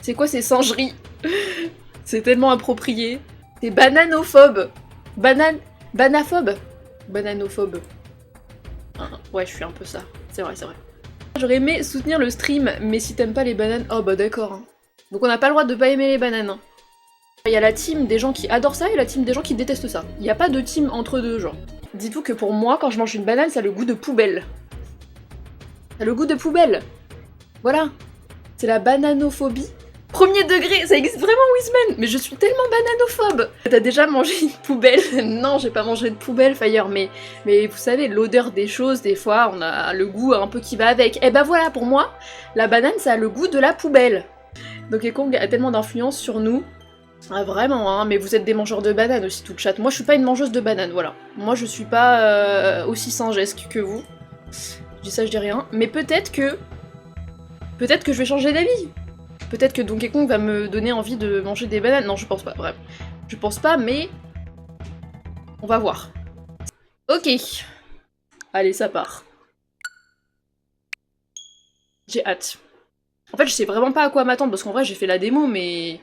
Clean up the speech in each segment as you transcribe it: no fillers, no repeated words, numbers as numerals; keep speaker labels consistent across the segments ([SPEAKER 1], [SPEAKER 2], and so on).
[SPEAKER 1] C'est quoi ces singeries? C'est tellement approprié. C'est bananophobe. Banaphobe. Bananophobe. Ah, ouais, je suis un peu ça. C'est vrai, c'est vrai. J'aurais aimé soutenir le stream, mais si t'aimes pas les bananes... Oh bah d'accord. Hein. Donc on n'a pas le droit de pas aimer les bananes. Hein. Il y a la team des gens qui adorent ça et la team des gens qui détestent ça. Il n'y a pas de team entre deux, genre. Dis-toi que pour moi, quand je mange une banane, ça a le goût de poubelle. Ça a le goût de poubelle. Voilà. C'est la bananophobie. Premier degré, ça existe vraiment Wiseman, mais je suis tellement bananophobe. T'as déjà mangé une poubelle? Non, j'ai pas mangé de poubelle, Fire, mais vous savez, l'odeur des choses, des fois, on a le goût un peu qui va avec. Et bah voilà, pour moi, la banane, ça a le goût de la poubelle. Donkey Kong a tellement d'influence sur nous. Ah vraiment, hein, mais vous êtes des mangeurs de bananes aussi, tout le chat. Moi, je suis pas une mangeuse de bananes, voilà. Moi, je suis pas aussi singesque que vous. Je dis ça, je dis rien. Mais peut-être que je vais changer d'avis. Peut-être que Donkey Kong va me donner envie de manger des bananes. Non, je pense pas, bref. Je pense pas, mais... on va voir. Ok. Allez, ça part. J'ai hâte. En fait, je sais vraiment pas à quoi m'attendre, parce qu'en vrai, j'ai fait la démo, mais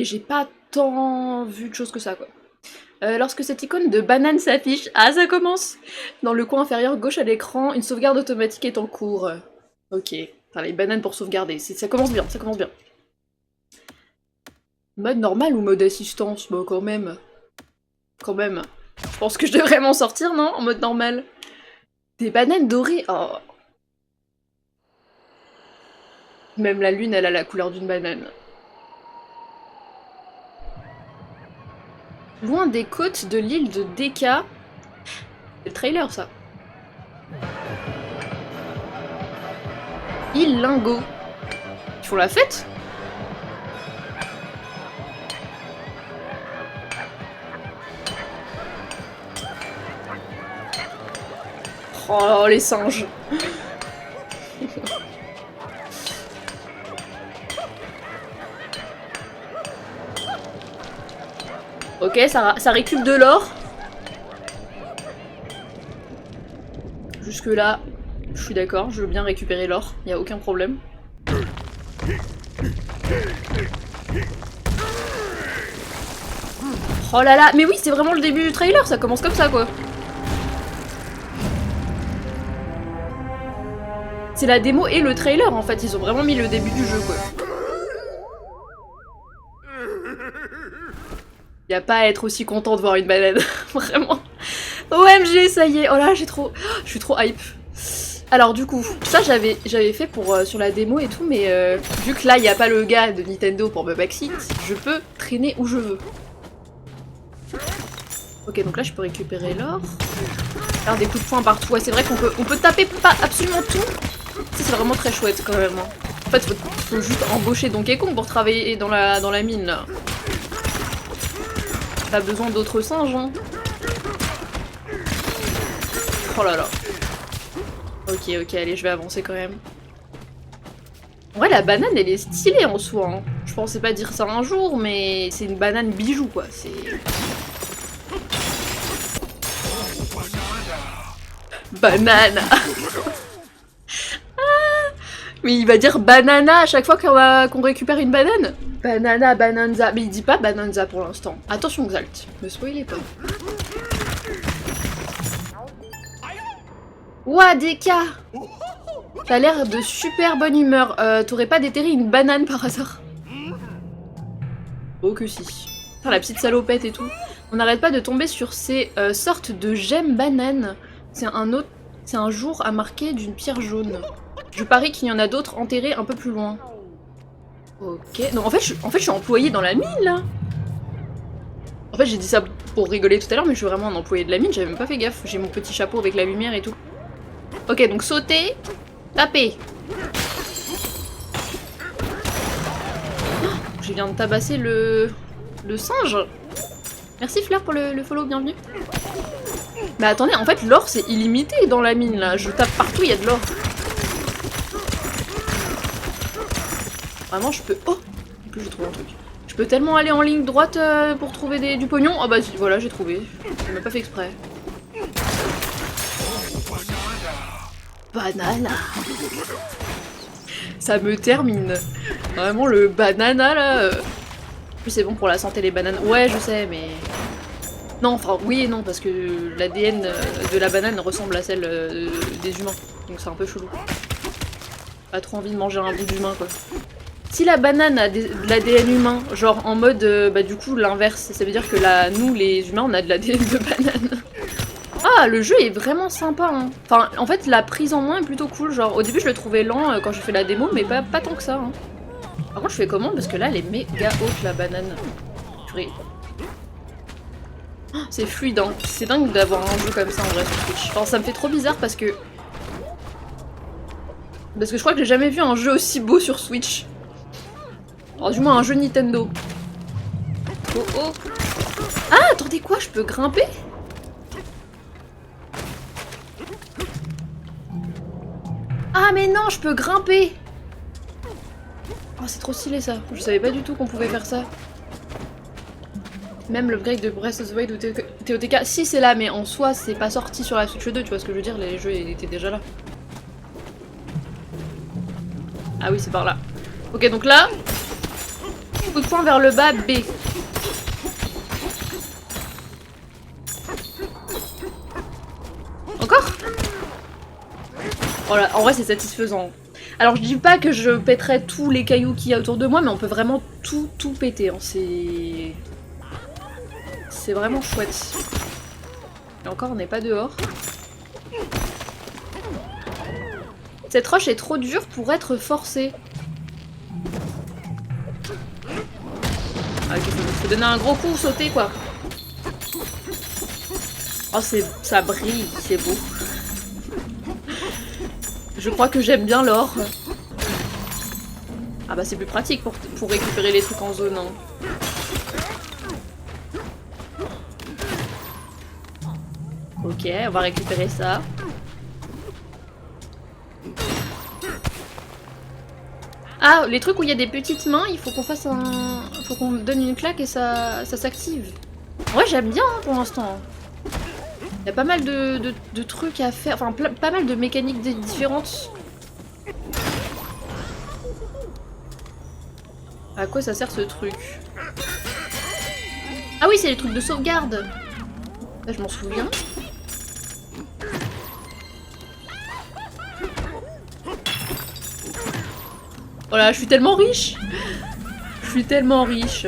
[SPEAKER 1] j'ai pas tant vu de choses que ça, quoi. Lorsque cette icône de banane s'affiche... Ah, ça commence! Dans le coin inférieur gauche à l'écran, une sauvegarde automatique est en cours. Ok. Enfin, les bananes pour sauvegarder. Ça commence bien, ça commence bien. Mode normal ou mode assistance? Bah quand même. Quand même. Je pense que je devrais m'en sortir, non? En mode normal. Des bananes dorées. Oh. Même la lune, elle a la couleur d'une banane. Loin des côtes de l'île de Deka. C'est le trailer, ça. Île Lingo. Ils font la fête? Oh, les singes. Ok, ça récupère de l'or. Jusque là, je suis d'accord, je veux bien récupérer l'or, y a aucun problème. Oh là là, mais oui, c'est vraiment le début du trailer, ça commence comme ça, quoi. C'est la démo et le trailer, en fait, ils ont vraiment mis le début du jeu, quoi. Y a pas à être aussi content de voir une banane, vraiment. OMG, ça y est, oh là, je suis trop hype. Alors du coup, ça j'avais fait pour sur la démo et tout, mais vu que là il n'y a pas le gars de Nintendo pour me backseat, je peux traîner où je veux. Ok, donc là je peux récupérer l'or. Faire des coups de poing partout. Ouais, c'est vrai qu'on peut taper pas absolument tout. Ça c'est vraiment très chouette quand même. En fait, faut juste embaucher Donkey Kong pour travailler dans la mine là. Pas besoin d'autres singes, hein. Oh là là. Ok, allez, je vais avancer quand même. En vrai, la banane, elle est stylée en soi. Hein. Je pensais pas dire ça un jour, mais c'est une banane bijou, quoi. C'est... Banana. Ah, mais il va dire banana à chaque fois qu'on récupère une banane. Banana, bananza. Mais il dit pas bananza pour l'instant. Attention, Xalt. Ne spoilez pas. Ouah, Deka! T'as l'air de super bonne humeur. T'aurais pas déterré une banane par hasard? Oh que si. Enfin, la petite salopette et tout. On n'arrête pas de tomber sur ces sortes de gemmes bananes. C'est un jour à marquer d'une pierre jaune. Je parie qu'il y en a d'autres enterrés un peu plus loin. Ok. Non, en fait, je suis employée dans la mine, là. En fait, j'ai dit ça pour rigoler tout à l'heure, mais je suis vraiment un employé de la mine. J'avais même pas fait gaffe. J'ai mon petit chapeau avec la lumière et tout. Ok, donc sauter, taper. Oh, je viens de tabasser le singe. Merci Fleur pour le follow, bienvenue. Mais attendez, en fait l'or c'est illimité dans la mine là. Je tape partout, il y a de l'or. Vraiment je peux... Oh, en plus j'ai trouvé un truc. Je peux tellement aller en ligne droite pour trouver du pognon. Oh bah voilà, j'ai trouvé. J'ai même pas fait exprès. Banana. Ça me termine. Vraiment le banana là. C'est bon pour la santé les bananes. Ouais je sais mais... Non enfin oui et non parce que l'ADN de la banane ressemble à celle des humains. Donc c'est un peu chelou. Pas trop envie de manger un bout d'humain quoi. Si la banane a de l'ADN humain, genre en mode bah du coup l'inverse, ça veut dire que là, nous les humains on a de l'ADN de banane. Ah le jeu est vraiment sympa hein. Enfin en fait la prise en main est plutôt cool, genre au début je le trouvais lent quand j'ai fait la démo mais pas tant que ça hein. Par contre je fais comment parce que là elle est méga haute la banane. Purée. Oh, c'est fluide hein, c'est dingue d'avoir un jeu comme ça en vrai sur Switch. Enfin ça me fait trop bizarre parce que je crois que j'ai jamais vu un jeu aussi beau sur Switch. Alors du moins un jeu Nintendo. Oh oh. Ah attendez quoi, je peux grimper? Ah mais non, je peux grimper. Oh c'est trop stylé ça, je savais pas du tout qu'on pouvait faire ça. Même le break de Breath of the Wild ou TOTK, si c'est là mais en soi c'est pas sorti sur la Switch 2, tu vois ce que je veux dire, les jeux étaient déjà là. Ah oui c'est par là. Ok donc là, coup de poing vers le bas, B. Encore? Voilà, en vrai c'est satisfaisant. Alors je dis pas que je pèterai tous les cailloux qu'il y a autour de moi, mais on peut vraiment tout péter. Hein. C'est vraiment chouette. Et encore on n'est pas dehors. Cette roche est trop dure pour être forcée. Ah, ok, faut donner un gros coup, sauter quoi. Oh ça brille, c'est beau. Je crois que j'aime bien l'or. Ah bah c'est plus pratique pour récupérer les trucs en zone. Hein. Ok, on va récupérer ça. Ah, les trucs où il y a des petites mains, il faut qu'on fasse un... faut qu'on donne une claque et ça s'active. Ouais, j'aime bien hein, pour l'instant. Il y a pas mal de trucs à faire, enfin pas mal de mécaniques différentes. À quoi ça sert ce truc? Ah oui, c'est les trucs de sauvegarde. Là, je m'en souviens. Voilà, je suis tellement riche. Je suis tellement riche.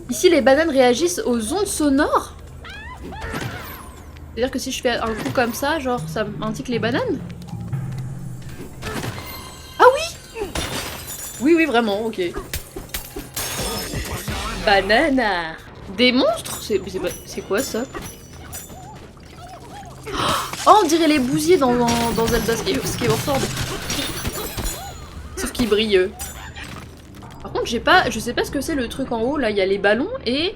[SPEAKER 1] Ici, les bananes réagissent aux ondes sonores. C'est-à-dire que si je fais un coup comme ça, genre, ça m'indique les bananes? Ah oui! Oui, vraiment, ok. Banana! Des monstres? C'est quoi ça? Oh, on dirait les bousiers dans Zelda Skyward Sword. Sauf qu'ils brillent. Par contre, je sais pas ce que c'est le truc en haut, là, il y a les ballons et...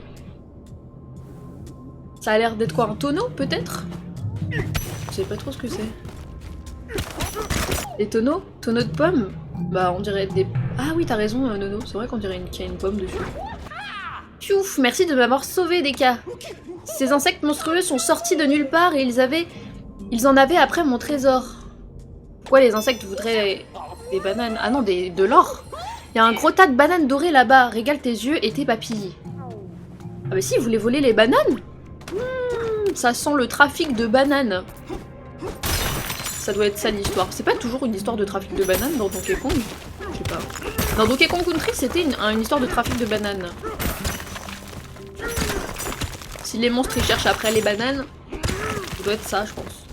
[SPEAKER 1] Ça a l'air d'être quoi, un tonneau, peut-être? Je sais pas trop ce que c'est. Les tonneaux? Tonneaux de pommes? Bah, on dirait des... Ah oui, t'as raison, Nono, c'est vrai qu'on dirait qu'il y a une pomme dessus. Piouf, merci de m'avoir sauvé, Deka. Ces insectes monstrueux sont sortis de nulle part et ils en avaient après mon trésor. Pourquoi les insectes voudraient des bananes? Ah non, de l'or. Il y a un gros tas de bananes dorées là-bas. Régale tes yeux et tes papilles. Ah bah si, ils voulaient voler les bananes? Ça sent le trafic de bananes. Ça doit être ça l'histoire. C'est pas toujours une histoire de trafic de bananes dans Donkey Kong? Je sais pas. Dans Donkey Kong Country, c'était une histoire de trafic de bananes. Si les monstres ils cherchent après les bananes, ça doit être ça, je pense.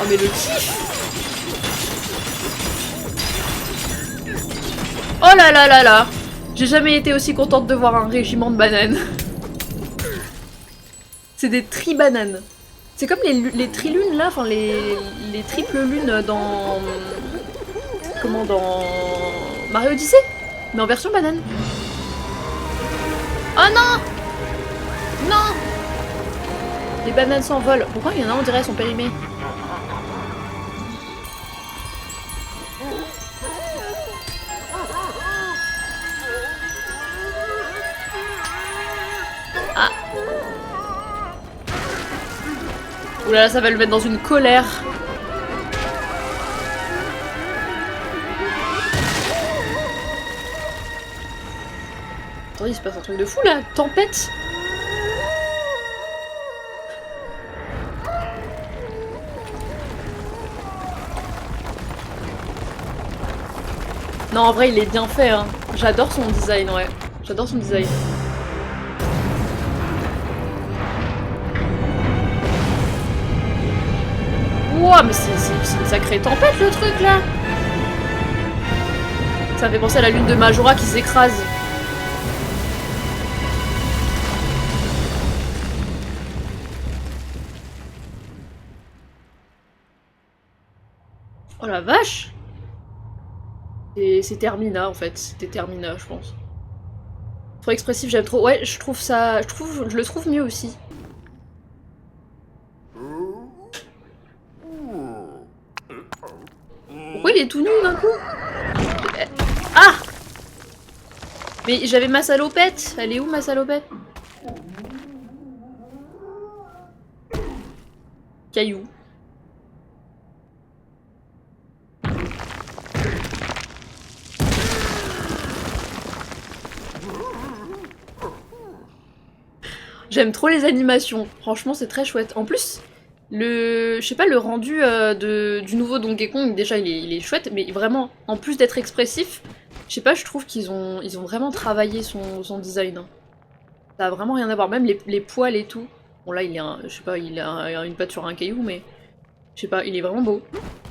[SPEAKER 1] Oh mais le kiff! Oh là là là là! J'ai jamais été aussi contente de voir un régiment de bananes. C'est des tri-bananes. C'est comme les tri-lunes là, enfin les triples lunes dans... Comment, dans... Mario Odyssey? Mais en version banane. Oh non! Non! Les bananes s'envolent. Pourquoi il y en a, on dirait, elles sont périmées? Ah! Oulala, ça va le mettre dans une colère. Attendez, il se passe un truc de fou là. Tempête. Non, en vrai, il est bien fait, hein. J'adore son design, ouais. J'adore son design. Ouah, mais c'est une sacrée tempête, le truc, là. Ça me fait penser à la lune de Majora qui s'écrase. Oh la vache! C'est Termina en fait, c'était Termina je pense. Trop expressif, j'aime trop. Ouais, je trouve ça. Je le trouve mieux aussi. Pourquoi il est tout nu d'un coup? Ah! Mais j'avais ma salopette! Elle est où ma salopette? Caillou. J'aime trop les animations, franchement c'est très chouette. En plus, je sais pas, le rendu du nouveau Donkey Kong, déjà il est chouette, mais vraiment, en plus d'être expressif, je sais pas, je trouve qu'ils ont vraiment travaillé son design. Hein. Ça a vraiment rien à voir, même les poils et tout. Bon là il est je sais pas, il a une patte sur un caillou, mais je sais pas, il est vraiment beau.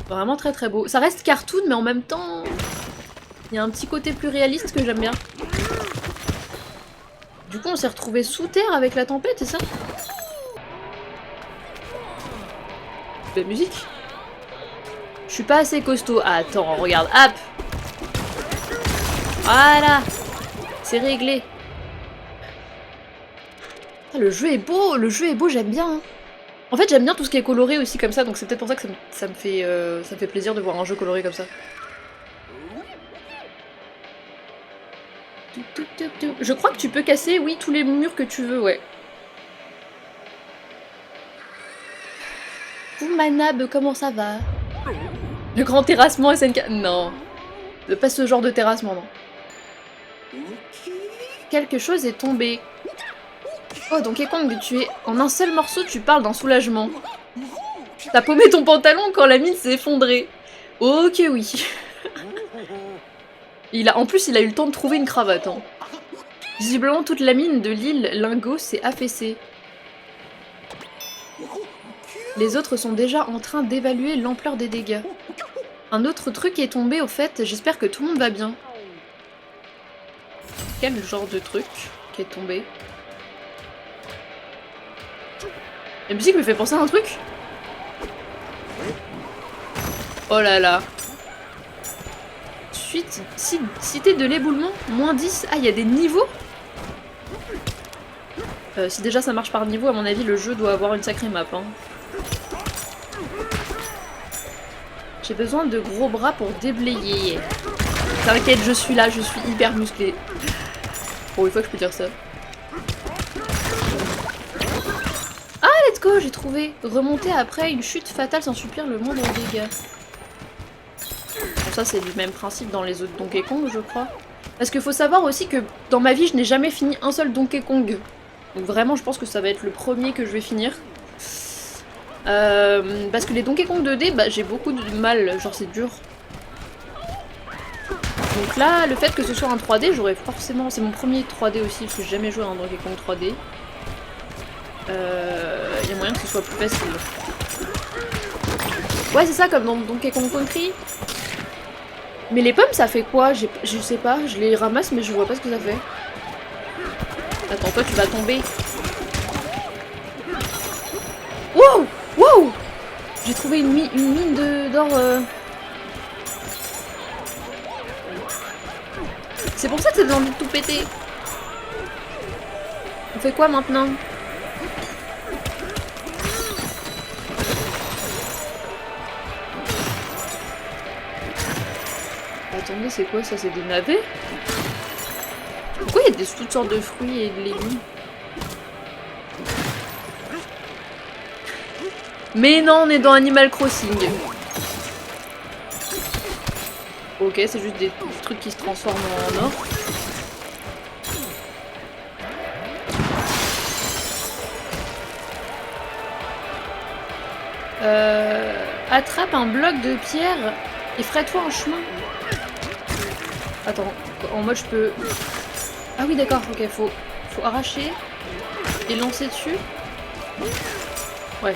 [SPEAKER 1] Vraiment très très beau. Ça reste cartoon, mais en même temps, il y a un petit côté plus réaliste que j'aime bien. Du coup, on s'est retrouvé sous terre avec la tempête, c'est ça? La musique. Je suis pas assez costaud. Ah, attends, regarde. Hop! Voilà! C'est réglé. Ah, le jeu est beau, j'aime bien. Hein. En fait, j'aime bien tout ce qui est coloré aussi comme ça, donc c'est peut-être pour ça que ça me fait plaisir de voir un jeu coloré comme ça. Je crois que tu peux casser, oui, tous les murs que tu veux, ouais. Manab, comment ça va? Le grand terrassement SNK... Non. Pas ce genre de terrassement, non. Quelque chose est tombé. Oh, Donkey Kong, tu es... En un seul morceau, tu parles d'un soulagement. T'as paumé ton pantalon quand la mine s'est effondrée. Ok, oui. En plus, il a eu le temps de trouver une cravate. Hein. Visiblement, toute la mine de l'île Lingo s'est affaissée. Les autres sont déjà en train d'évaluer l'ampleur des dégâts. Un autre truc est tombé au fait, j'espère que tout le monde va bien. Quel genre de truc qui est tombé? La musique me fait penser à un truc. Oh là là. Suite, cité de l'éboulement, moins 10. Ah, il y a des niveaux? Si déjà ça marche par niveau, à mon avis, le jeu doit avoir une sacrée map. Hein. J'ai besoin de gros bras pour déblayer. T'inquiète, je suis là, je suis hyper musclée. Pour une fois que je peux dire ça. Ah, let's go, j'ai trouvé. Remonter après une chute fatale sans subir le moindre dégât. Bon, ça, c'est le même principe dans les autres Donkey Kong, je crois. Parce qu'il faut savoir aussi que dans ma vie, je n'ai jamais fini un seul Donkey Kong. Donc vraiment, je pense que ça va être le premier que je vais finir. Parce que les Donkey Kong 2D, bah, j'ai beaucoup de mal, genre c'est dur. Donc là, le fait que ce soit un 3D, j'aurais forcément... C'est mon premier 3D aussi, parce que j'ai jamais joué à un Donkey Kong 3D. Il y a moyen que ce soit plus facile. Ouais, c'est ça, comme dans Donkey Kong Country. Mais les pommes, ça fait quoi? Je sais pas, je les ramasse, mais je vois pas ce que ça fait. Attends, toi, tu vas tomber. Wow! Wow! J'ai trouvé une mine d'or... C'est pour ça que t'as envie de tout péter. On fait quoi maintenant? Attendez, c'est quoi ça? C'est des navets? Pourquoi il y a toutes sortes de fruits et de légumes? Mais non, on est dans Animal Crossing. Ok, c'est juste des trucs qui se transforment en or. Attrape un bloc de pierre et ferai-toi un chemin. Attends, en mode je peux... Ah oui d'accord, ok, faut arracher et lancer dessus. Ouais.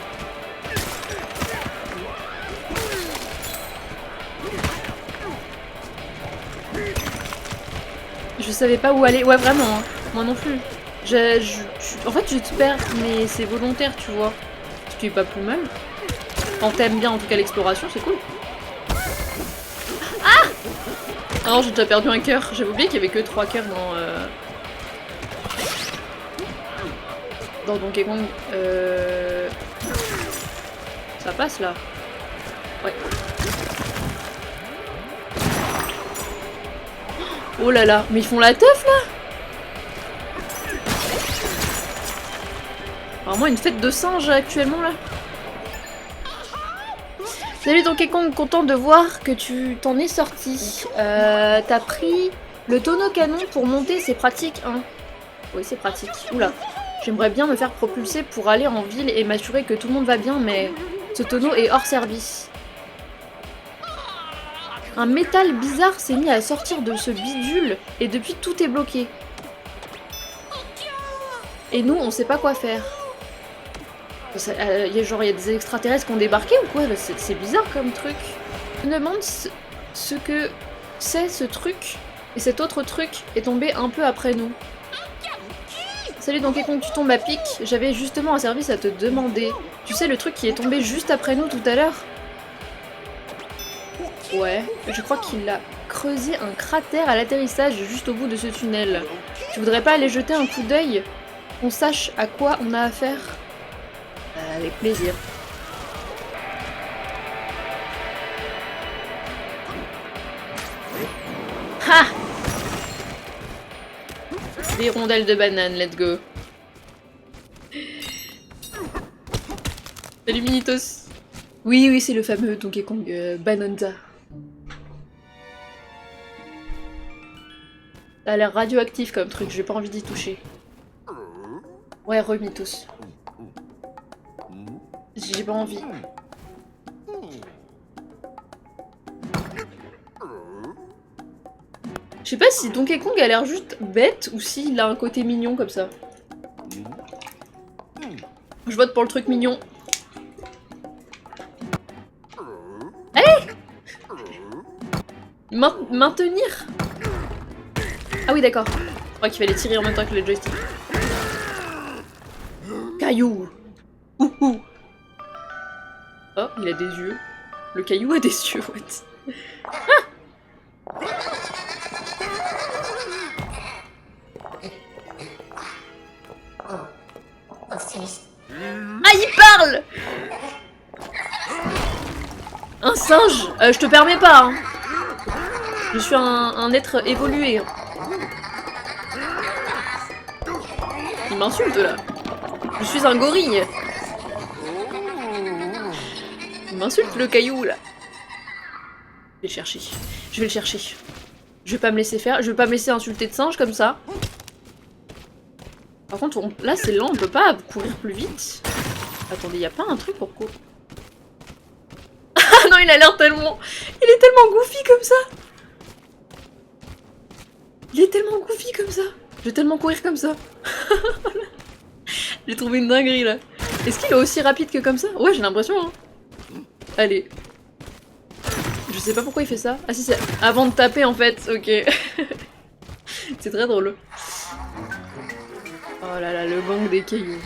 [SPEAKER 1] Je savais pas où aller. Ouais vraiment, hein. Moi non plus. En fait je te perds, mais c'est volontaire tu vois. Ce qui est pas plus mal. Quand t'aimes bien en tout cas l'exploration, c'est cool. Ah! Ah non, j'ai déjà perdu un cœur. J'avais oublié qu'il y avait que 3 cœurs dans Donkey Kong. Ça passe là. Ouais. Oh là là, mais ils font la teuf là! Vraiment une fête de singes actuellement là. Salut Donkey Kong, content de voir que tu t'en es sorti. T'as pris le tonneau canon pour monter, c'est pratique hein? Oui c'est pratique. Oula, j'aimerais bien me faire propulser pour aller en ville et m'assurer que tout le monde va bien, mais ce tonneau est hors service. Un métal bizarre s'est mis à sortir de ce bidule et depuis tout est bloqué. Et nous on sait pas quoi faire. Il y a des extraterrestres qui ont débarqué ou quoi? C'est bizarre comme truc. Je me demande ce que c'est ce truc. Et cet autre truc est tombé un peu après nous. Salut Donkey Kong, tu tombes à pic. J'avais justement un service à te demander. Tu sais le truc qui est tombé juste après nous tout à l'heure? Ouais, je crois qu'il a creusé un cratère à l'atterrissage juste au bout de ce tunnel. Tu voudrais pas aller jeter un coup d'œil? Qu'on sache à quoi on a affaire? Avec plaisir. Ha! Des rondelles de banane, let's go. Salut Minitos. Oui, oui, c'est le fameux Donkey Kong Bananza. Ça a l'air radioactif comme truc, j'ai pas envie d'y toucher. Ouais, Minitos. J'ai pas envie. Je sais pas si Donkey Kong a l'air juste bête ou s'il a un côté mignon comme ça. Je vote pour le truc mignon. Allez! Maintenir? Ah oui d'accord. Je crois qu'il fallait tirer en même temps que le joystick. Caillou! Ouhou! Oh, il a des yeux. Le caillou a des yeux, what? Ah! Ah, il parle! Un singe? Je te permets pas, hein. Je suis un être évolué. Il m'insulte, là. Je suis un gorille. Il m'insulte, le caillou, là. Je vais le chercher. Je vais le chercher. Je vais pas me laisser faire. Je vais pas me laisser insulter de singe comme ça. Par contre, là, c'est lent. On peut pas courir plus vite. Attendez, y a pas un truc pour courir? Ah non, il a l'air tellement... Il est tellement goofy comme ça. Il est tellement goofy comme ça. Je vais tellement courir comme ça. J'ai trouvé une dinguerie, là. Est-ce qu'il est aussi rapide que comme ça? Ouais, j'ai l'impression, hein. Allez. Je sais pas pourquoi il fait ça. Ah si, c'est avant de taper, en fait. Ok. C'est très drôle. Oh là là, le gang des cailloux.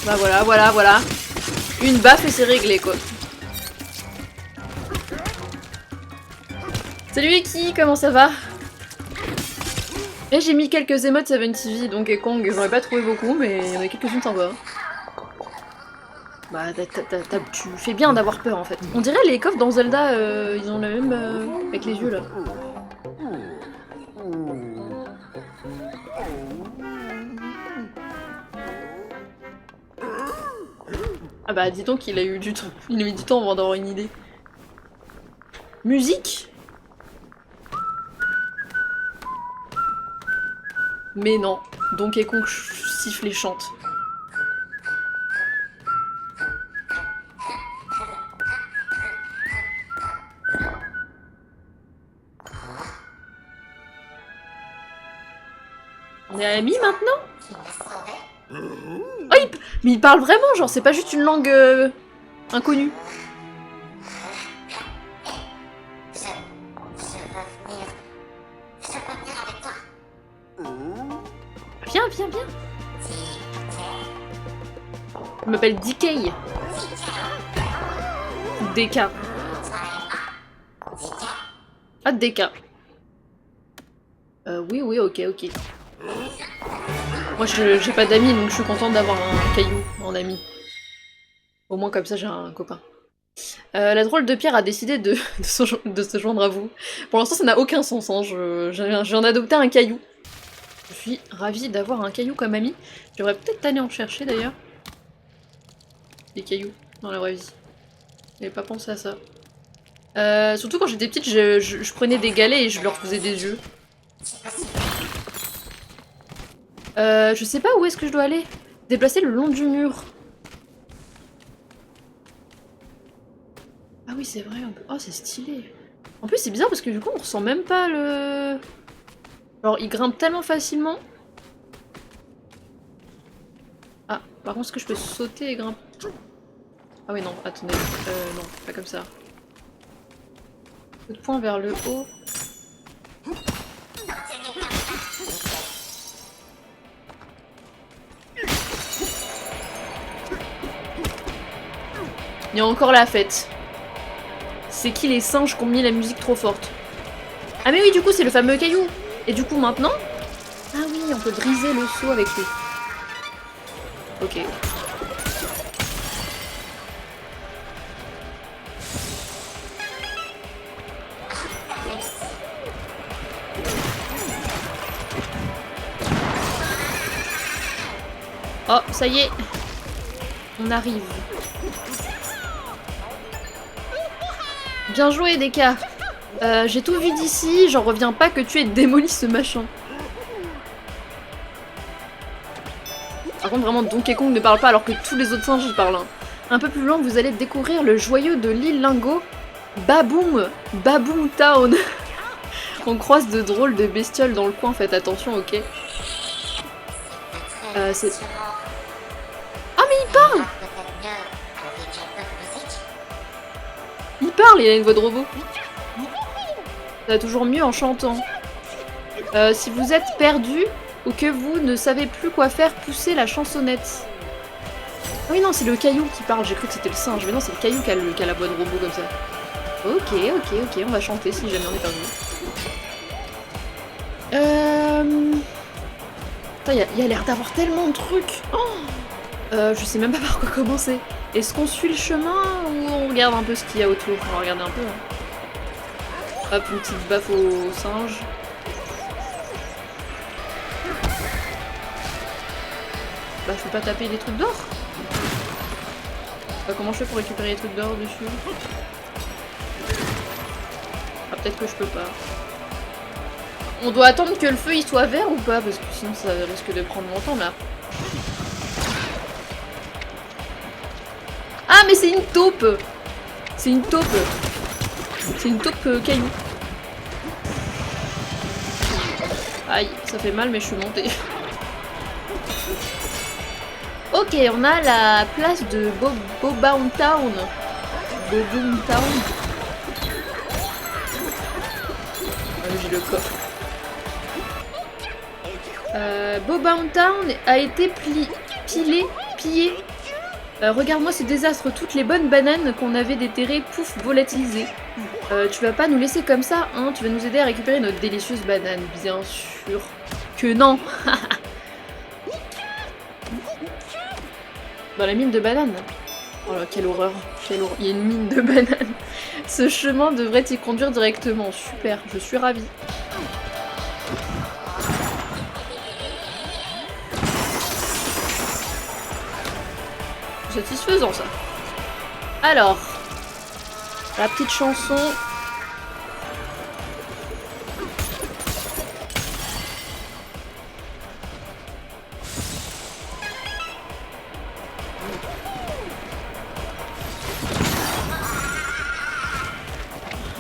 [SPEAKER 1] Bah voilà, voilà, voilà. Une baffe et c'est réglé, quoi. Salut Eki, comment ça va? Et j'ai mis quelques émotes 7TV, donc Kong, j'en ai pas trouvé beaucoup, mais il y en a quelques-unes sympas. Bah, tu fais bien d'avoir peur en fait. On dirait les coffres dans Zelda, ils ont le même avec les yeux là. Ah bah dis donc il a eu du temps. Il a mis du temps avant d'avoir une idée. Musique? Mais non, Donkey Kong siffle et chante. On est amis maintenant? Oh, mais il parle vraiment, genre c'est pas juste une langue inconnue. Viens, viens, viens. Il m'appelle DK. DK. Ah, DK. Oui, oui, ok, ok. Moi, j'ai pas d'amis, donc je suis contente d'avoir un caillou en ami. Au moins, comme ça, j'ai un copain. La drôle de Pierre a décidé de se joindre à vous. Pour l'instant, ça n'a aucun sens. Hein. Je viens d'adopter un caillou. Je suis ravie d'avoir un caillou comme ami. J'aurais peut-être aller en chercher, d'ailleurs. Des cailloux, dans la vraie vie. J'avais pas pensé à ça. Surtout quand j'étais petite, je prenais des galets et je leur faisais des yeux. Je sais pas où est-ce que je dois aller. Déplacer le long du mur. Ah oui, c'est vrai. Oh, c'est stylé. En plus, c'est bizarre parce que du coup, on ressent même pas le... Genre, il grimpe tellement facilement. Ah, par contre, est-ce que je peux sauter et grimper? Ah oui, non, attendez. Non, pas comme ça. Coup de poing vers le haut. Il y a encore la fête. C'est qui les singes qui ont mis la musique trop forte? Ah mais oui, du coup, c'est le fameux caillou. Et du coup, maintenant... Ah oui, on peut briser le seau avec lui. Ok. Oh, ça y est. On arrive. Bien joué, Deka. J'ai tout vu d'ici, j'en reviens pas que tu aies démoli ce machin. Par contre, vraiment, Donkey Kong ne parle pas alors que tous les autres singes y parlent. Hein. Un peu plus loin, vous allez découvrir le joyau de l'île Lingo, Baboom Town. On croise de drôles de bestioles dans le coin, faites attention, ok. C'est... Ah mais il parle! Il parle, il a une voix de robot. Ça va toujours mieux en chantant. Si vous êtes perdu ou que vous ne savez plus quoi faire, poussez la chansonnette. Ah oui non, c'est le caillou qui parle, j'ai cru que c'était le singe, mais non, c'est le caillou qui a la voix de robot comme ça. Ok, on va chanter si jamais on est perdu. Putain, il y a l'air d'avoir tellement de trucs. Oh je sais même pas par quoi commencer. Est-ce qu'on suit le chemin ou on regarde un peu ce qu'il y a autour? On va regarder un peu. Hein. Hop, une petite baffe au singe. Bah, faut pas taper les trucs d'or. Bah, comment je fais pour récupérer les trucs d'or dessus? Ah, peut-être que je peux pas. On doit attendre que le feu il soit vert ou pas? Parce que sinon ça risque de prendre longtemps là. Ah mais c'est une taupe! C'est une taupe! C'est une taupe caillou. Aïe, ça fait mal mais je suis montée. Ok, on a la place de Boboom Town. Boboom Town. Ah, j'ai le coffre. Boboom Town a été pillé. Regarde-moi ce désastre, toutes les bonnes bananes qu'on avait déterrées, pouf, volatilisées. Tu vas pas nous laisser comme ça, hein? Tu vas nous aider à récupérer notre délicieuse banane, bien sûr que non. Dans la mine de bananes. Oh là, quelle horreur, quelle horreur. Il y a une mine de bananes. Ce chemin devrait y conduire directement. Super, je suis ravie. Satisfaisant ça. Alors, la petite chanson.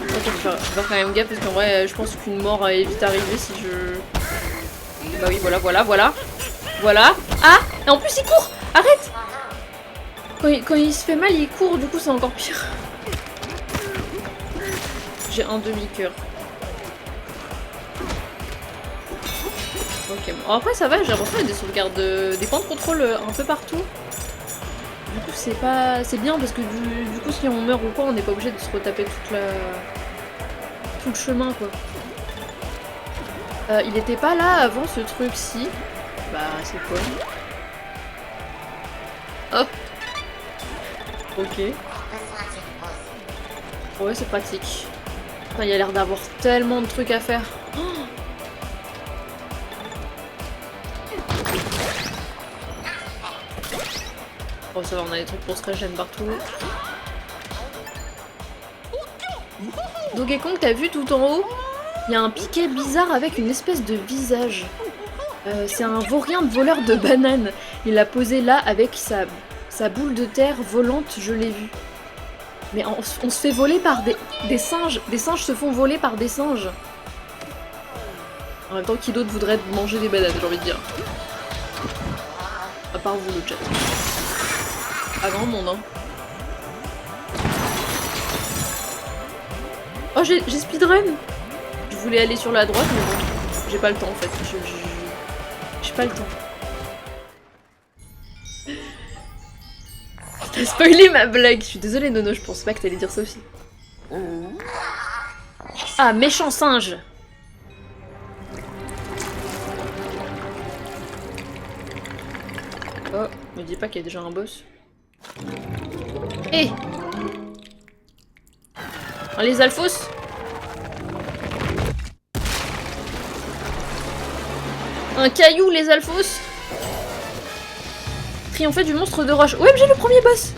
[SPEAKER 1] Je vais faire quand même gaffe parce qu'en vrai je pense qu'une mort est vite arrivée si je... Bah oui, voilà, voilà, voilà. Voilà. Ah! Et en plus il court! Arrête! Quand il se fait mal, il court, du coup c'est encore pire. J'ai un demi-cœur. Ok, bon. Après ça va, j'ai l'impression qu'il y a des sauvegardes, des points de contrôle un peu partout. Du coup c'est pas... c'est bien parce que du coup si on meurt ou quoi, on n'est pas obligé de se retaper tout le chemin quoi. Il était pas là avant ce truc-ci. Bah c'est quoi? Oh! Ok. Ouais c'est pratique. Enfin, il y a l'air d'avoir tellement de trucs à faire. Oh ça va, on a des trucs pour se régénérer partout. Donkey Kong, t'as vu tout en haut? Il y a un piquet bizarre avec une espèce de visage. C'est un vaurien de voleur de bananes. Il l'a posé là avec sa boule de terre volante, je l'ai vu. Mais on se fait voler par des singes. Des singes se font voler par des singes. En même temps, qui d'autre voudrait manger des bananes, j'ai envie de dire. À part vous, le chat. Pas grand monde, hein. Oh, j'ai speedrun! Je voulais aller sur la droite, mais bon, j'ai pas le temps en fait. J'ai pas le temps. T'as spoilé ma blague! Je suis désolée, Nono, je pense pas que t'allais dire ça aussi. Ah, méchant singe! Oh, me dis pas qu'il y a déjà un boss. Hé! Les Alphos! Un caillou, les Alphos! Triompher du monstre de roche. Ouais, mais j'ai le premier boss!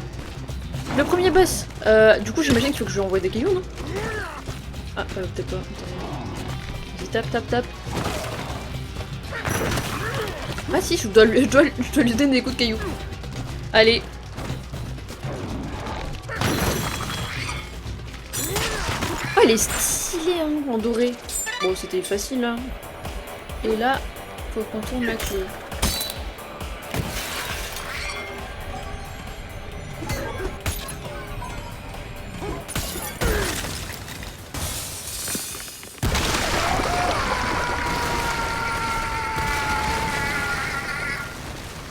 [SPEAKER 1] Le premier boss! Du coup, j'imagine qu'il faut que je lui envoie des cailloux, non? Ah, peut-être pas. Vas-y, tape. Ah si, je dois lui donner des coups de cailloux. Allez. Oh, il est stylé, hein, en doré. Bon, c'était facile, hein. Et là, faut qu'on tourne la clé.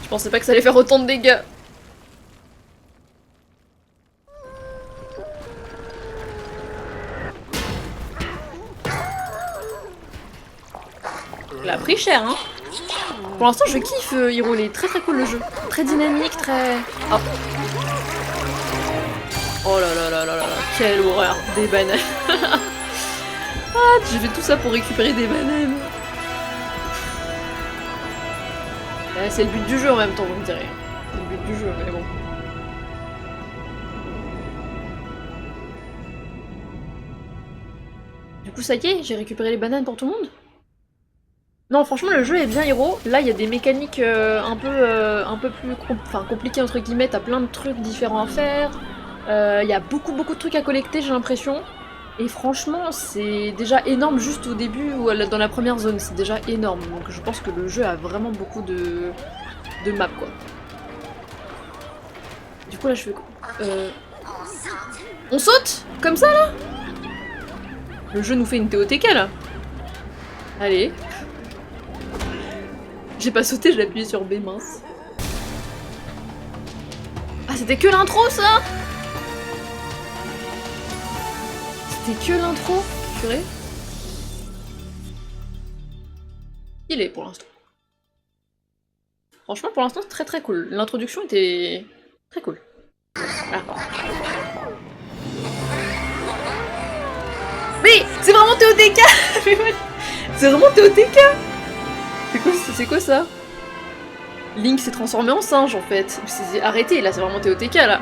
[SPEAKER 1] Je pensais pas que ça allait faire autant de dégâts. Il a pris cher, hein. Pour l'instant, je kiffe Hiro, il est très cool le jeu. Très dynamique, très... Oh, oh là, quelle horreur. Des bananes. Ah, j'ai fait tout ça pour récupérer des bananes. C'est le but du jeu en même temps, vous me direz. C'est le but du jeu, mais bon. Du coup, ça y est, j'ai récupéré les bananes pour tout le monde. Non, franchement, le jeu est bien Hiro. Là, il y a des mécaniques un peu plus compliquées, entre guillemets. T'as plein de trucs différents à faire. Il y a beaucoup de trucs à collecter, j'ai l'impression. Et franchement, c'est déjà énorme juste au début ou dans la première zone. C'est déjà énorme. Donc je pense que le jeu a vraiment beaucoup de maps, quoi. Du coup, là, je fais quoi? On saute? Comme ça, là? Le jeu nous fait une TOTK, là. Allez. J'ai pas sauté, j'ai appuyé sur B, mince. Ah, c'était que l'intro, ça? C'était que l'intro, purée. Il est pour l'instant. Franchement, pour l'instant, c'est très cool. L'introduction était très cool. Voilà. Mais c'est vraiment TOTK. C'est vraiment TOTK. C'est quoi ça? Link s'est transformé en singe en fait. Arrêtez, là c'est vraiment TOTK là.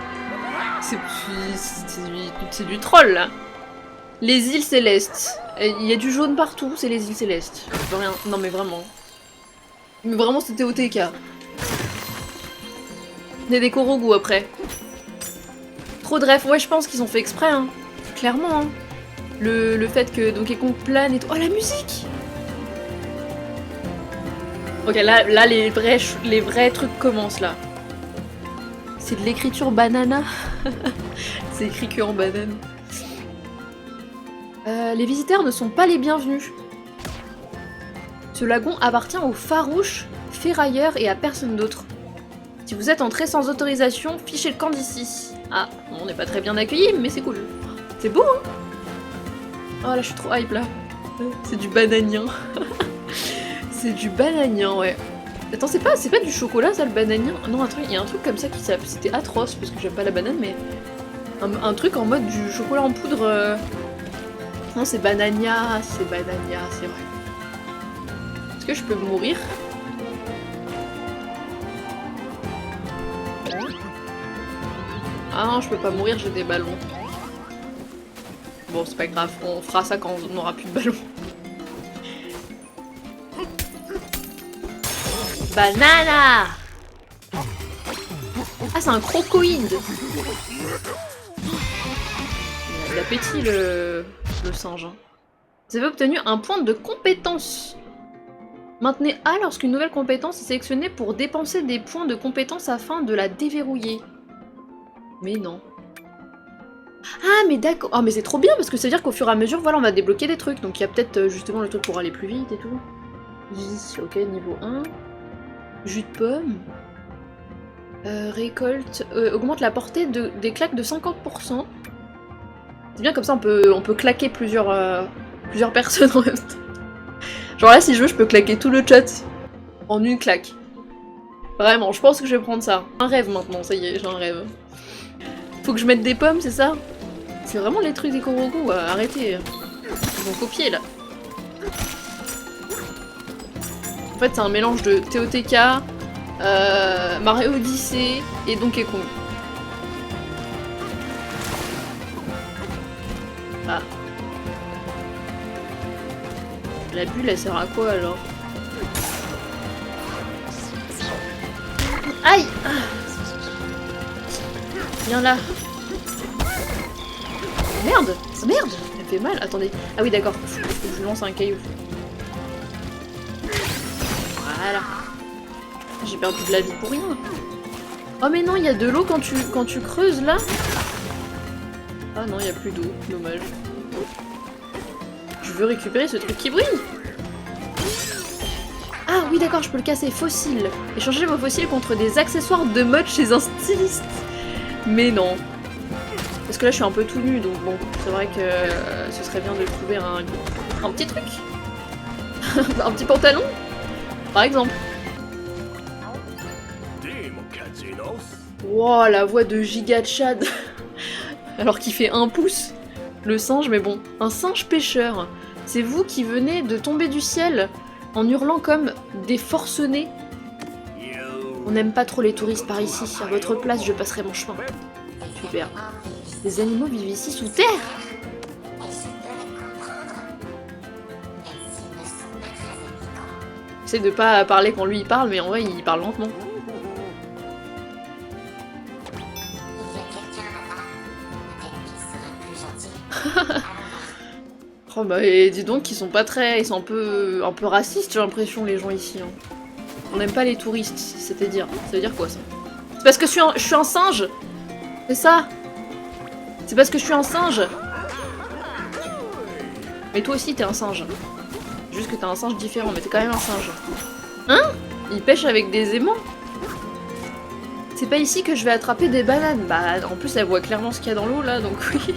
[SPEAKER 1] C'est du troll là. Les îles célestes. Il y a du jaune partout, c'est les îles célestes. Rien. Non mais vraiment. Mais vraiment c'est TOTK. Il y a des Korogu après. Trop de ref, ouais je pense qu'ils ont fait exprès hein. Clairement hein. Le fait que Donkey Kong plane et tout. Oh la musique! Ok, là les vrais trucs commencent là. C'est de l'écriture banana. C'est écrit que en banane. Les visiteurs ne sont pas les bienvenus. Ce lagon appartient aux farouches, ferrailleurs et à personne d'autre. Si vous êtes entré sans autorisation, fichez le camp d'ici. Ah, on n'est pas très bien accueillis, mais c'est cool. C'est beau, hein? Oh là, je suis trop hype là. C'est du bananien. C'est du bananien, ouais. Attends, c'est pas du chocolat ça le bananien? Non, il y a un truc comme ça qui s'appelle. C'était atroce parce que j'aime pas la banane, mais. Un truc en mode du chocolat en poudre. Non, c'est banania, c'est vrai. Est-ce que je peux mourir? Ah non, je peux pas mourir, j'ai des ballons. Bon, c'est pas grave, on fera ça quand on n'aura plus de ballons. Banana! Ah, c'est un crocoïde! Il a de l'appétit, le singe. Hein. Vous avez obtenu un point de compétence. Maintenez A lorsqu'une nouvelle compétence est sélectionnée pour dépenser des points de compétence afin de la déverrouiller. Mais non. Ah mais d'accord. Ah mais c'est trop bien parce que ça veut dire qu'au fur et à mesure, voilà, on va débloquer des trucs. Donc il y a peut-être justement le truc pour aller plus vite et tout. Vie, ok, niveau 1. Jus de pomme. Récolte. Augmente la portée des claques de 50%. C'est bien comme ça on peut claquer plusieurs personnes en même temps. Genre là si je veux je peux claquer tout le chat en une claque. Vraiment, je pense que je vais prendre ça. Un rêve maintenant, ça y est, j'ai un rêve. Faut que je mette des pommes, c'est ça? C'est vraiment les trucs des Korogu, arrêtez. Ils vont copier là. En fait c'est un mélange de TOTK, Mario Odyssey et Donkey Kong. Ah. La bulle elle sert à quoi alors? Aïe! Viens là. Merde! Merde! Elle fait mal. Attendez. Ah oui d'accord. Faut que je lance un caillou. Voilà. J'ai perdu de la vie pour rien. Oh mais non, il y a de l'eau quand tu creuses là. Ah non, il n'y a plus d'eau. Dommage. Je veux récupérer ce truc qui brille. Ah oui d'accord, je peux le casser. Fossile. Échanger vos fossiles contre des accessoires de mode chez un styliste. Mais non. Parce que là je suis un peu tout nu, donc bon, c'est vrai que ce serait bien de trouver un petit truc. Un petit pantalon, par exemple. Wow, la voix de Giga Chad. Alors qu'il fait 1 pouce. Le singe, mais bon. Un singe pêcheur. C'est vous qui venez de tomber du ciel en hurlant comme des forcenés. On n'aime pas trop les touristes par ici. À votre place, je passerai mon chemin. Super. Les animaux vivent ici sous terre. J'essaie de pas parler quand lui il parle, mais en vrai il parle lentement. Oh bah et dis donc qu'ils sont pas très... Ils sont un peu racistes j'ai l'impression les gens ici. Hein. On n'aime pas les touristes, c'est-à-dire. Ça veut dire quoi ça? C'est parce que je suis un singe. C'est ça. C'est parce que je suis un singe. Mais toi aussi t'es un singe. Juste que t'es un singe différent, mais t'es quand même un singe. Hein? Il pêche avec des aimants? C'est pas ici que je vais attraper des bananes. Bah en plus elle voit clairement ce qu'il y a dans l'eau là, donc oui.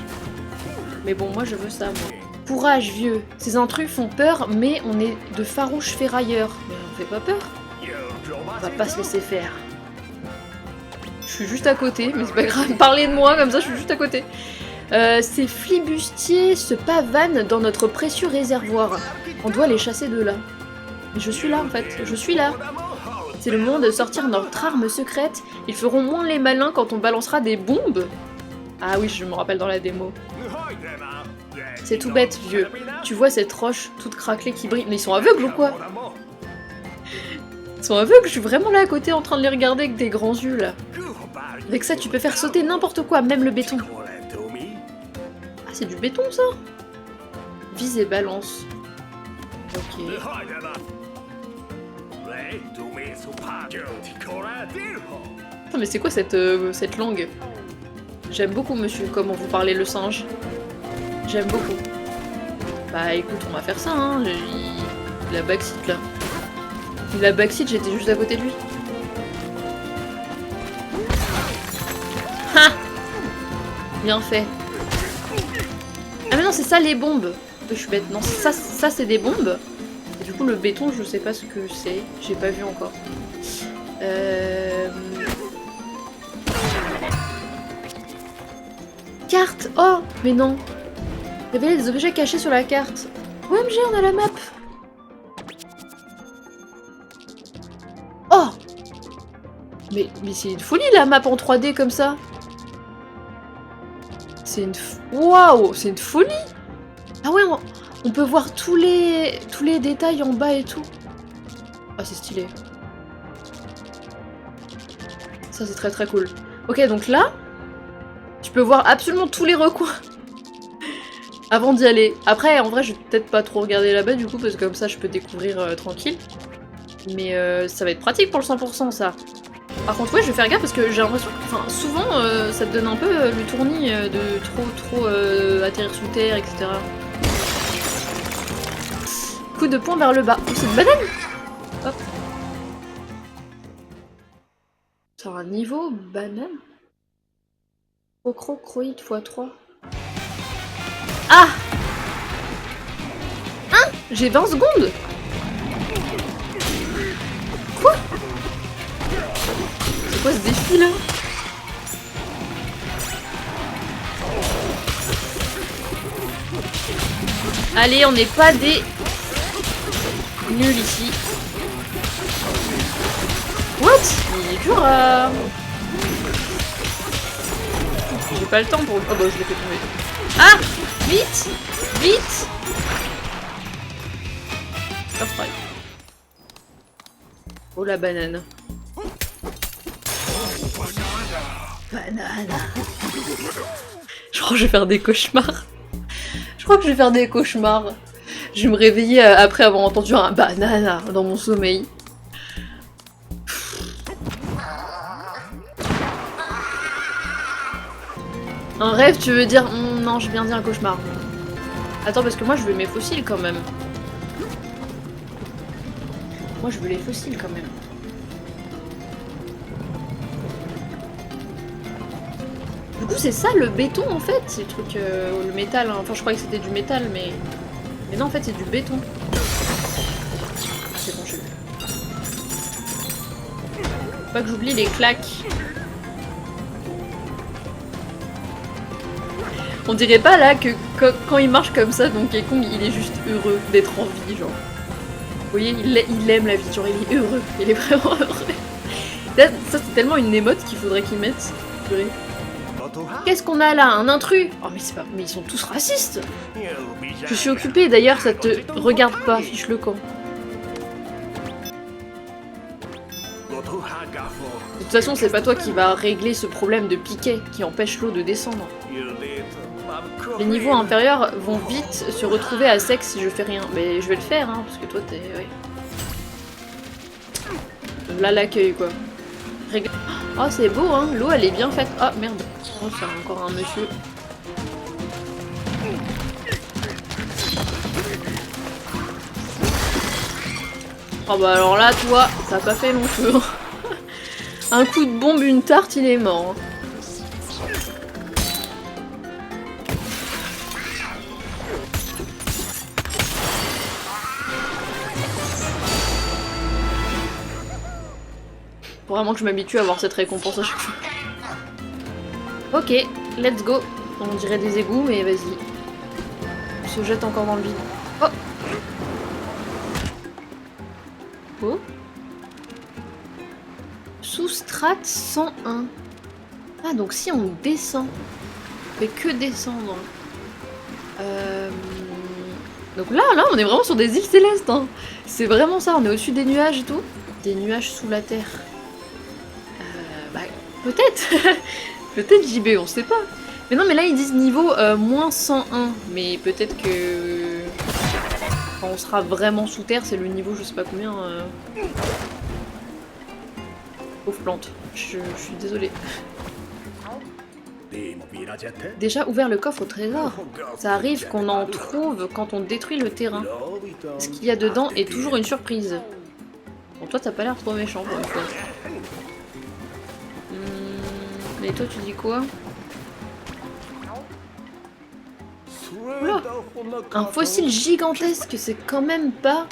[SPEAKER 1] Mais bon moi je veux ça moi. Courage vieux. Ces intrus font peur, mais on est de farouches ferrailleurs. Mais on fait pas peur. On va pas se laisser faire. Je suis juste à côté, mais c'est pas grave. Parlez de moi, comme ça je suis juste à côté. Ces flibustiers se pavanent dans notre précieux réservoir. On doit les chasser de là. Mais je suis là en fait, je suis là. C'est le moment de sortir notre arme secrète. Ils feront moins les malins quand on balancera des bombes. Ah oui, je me rappelle dans la démo. C'est tout bête, vieux. Tu vois cette roche toute craquelée qui brille. Mais ils sont aveugles ou quoi? Ils sont aveugles, je suis vraiment là à côté en train de les regarder avec des grands yeux là. Avec ça, tu peux faire sauter n'importe quoi, même le béton. Ah, c'est du béton ça? Vise et balance. Ok. Putain, mais c'est quoi cette langue? J'aime beaucoup, monsieur, comment vous parlez le singe. J'aime beaucoup. Bah écoute, on va faire ça, hein. Il a backseat là. Il a backseat, j'étais juste à côté de lui. Ha! Bien fait. Ah mais non, c'est ça les bombes. Je suis bête. Non, ça c'est des bombes. Et du coup, le béton, je sais pas ce que c'est. J'ai pas vu encore. Carte! Oh! Mais non! Révéler des objets cachés sur la carte. OMG, on a la map! Oh! Mais c'est une folie la map en 3D comme ça! C'est une... Waouh! C'est une folie! Ah ouais, on peut voir tous les détails en bas et tout. Ah, c'est stylé. Ça, c'est très très cool. Ok, donc là, tu peux voir absolument tous les recoins avant d'y aller. Après, en vrai, je vais peut-être pas trop regarder là-bas du coup, parce que comme ça, je peux découvrir tranquille. Mais ça va être pratique pour le 100%, ça. Par contre, ouais, je vais faire gaffe parce que j'ai l'impression que souvent, ça te donne un peu le tournis de trop atterrir sous terre, etc. Coup de poing vers le bas. Oh, c'est une banane! Hop. C'est un niveau banane? Ocrocroïde x3. Ah! Hein? J'ai 20 secondes! Quoi? C'est quoi ce défi là? Allez, on n'est pas des nuls ici. What? Il est dur à... J'ai pas le temps pour... Oh bah je l'ai fait tomber. Ah! Vite! Vite! Stop right. Oh la banane. Banane. Je crois que je vais faire des cauchemars. Je crois que je vais faire des cauchemars. Je vais me réveiller après avoir entendu un banana dans mon sommeil. Un rêve, tu veux dire? Non, j'ai bien dit un cauchemar. Attends, parce que moi je veux mes fossiles quand même. Moi je veux les fossiles quand même. Du coup, c'est ça le béton en fait, c'est le truc, le métal. Hein. Enfin, je croyais que c'était du métal, mais non, en fait, c'est du béton. C'est bon, je l'ai. Faut pas que j'oublie les claques. On dirait pas là que quand il marche comme ça, Donkey Kong, il est juste heureux d'être en vie, genre. Vous voyez, il aime la vie, genre il est heureux, il est vraiment heureux. Ça, c'est tellement une émote qu'il faudrait qu'ils mettent. Qu'est-ce qu'on a là? Un intrus? Oh mais c'est pas... Mais ils sont tous racistes. Je suis occupée, d'ailleurs ça te regarde pas, fiche le camp. De toute façon, c'est pas toi qui va régler ce problème de piquet qui empêche l'eau de descendre. Les niveaux inférieurs vont vite se retrouver à sec si je fais rien. Mais je vais le faire, hein, parce que toi t'es... Ouais. Là l'accueil quoi. Oh c'est beau hein, l'eau elle est bien faite. Ah merde. Oh c'est encore un monsieur. Oh bah alors là toi, ça a pas fait long feu. Un coup de bombe, une tarte, il est mort. Faut vraiment que je m'habitue à avoir cette récompense à chaque fois. Ok, let's go. On dirait des égouts, mais vas-y. On se jette encore dans le vide. Oh! Oh! Sous-strat 101. Ah, donc si on descend. On fait que descendre. Donc là, on est vraiment sur des îles célestes. Hein. C'est vraiment ça, on est au-dessus des nuages et tout. Des nuages sous la terre. Bah, peut-être. Peut-être JB, on sait pas. Mais non, mais là, ils disent niveau moins 101. Mais peut-être que... Quand on sera vraiment sous terre, c'est le niveau je sais pas combien. Pauvre plante. Je suis désolée. Déjà ouvert le coffre au trésor. Ça arrive qu'on en trouve quand on détruit le terrain. Ce qu'il y a dedans est toujours une surprise. Bon, toi, t'as pas l'air trop méchant pour une fois. Et toi, tu dis quoi? Oula, un fossile gigantesque, c'est quand même pas...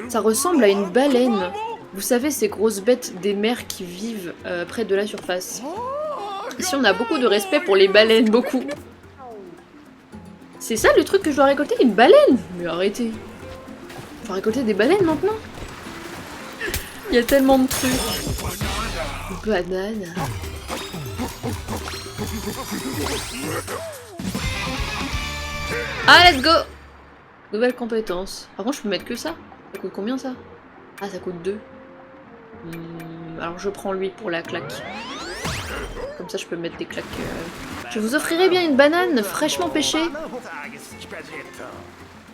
[SPEAKER 1] Ça ressemble à une baleine. Vous savez, ces grosses bêtes des mers qui vivent près de la surface. Ici, on a beaucoup de respect pour les baleines, beaucoup. C'est ça le truc que je dois récolter? Une baleine? Mais arrêtez. Faut récolter des baleines maintenant? Il y a tellement de trucs. Banane. Ah, let's go! Nouvelle compétence. Par contre, je peux mettre que ça? Ça coûte combien ça? Ah, ça coûte 2. Alors je prends lui pour la claque. Comme ça, je peux mettre des claques. Je vous offrirai bien une banane fraîchement pêchée.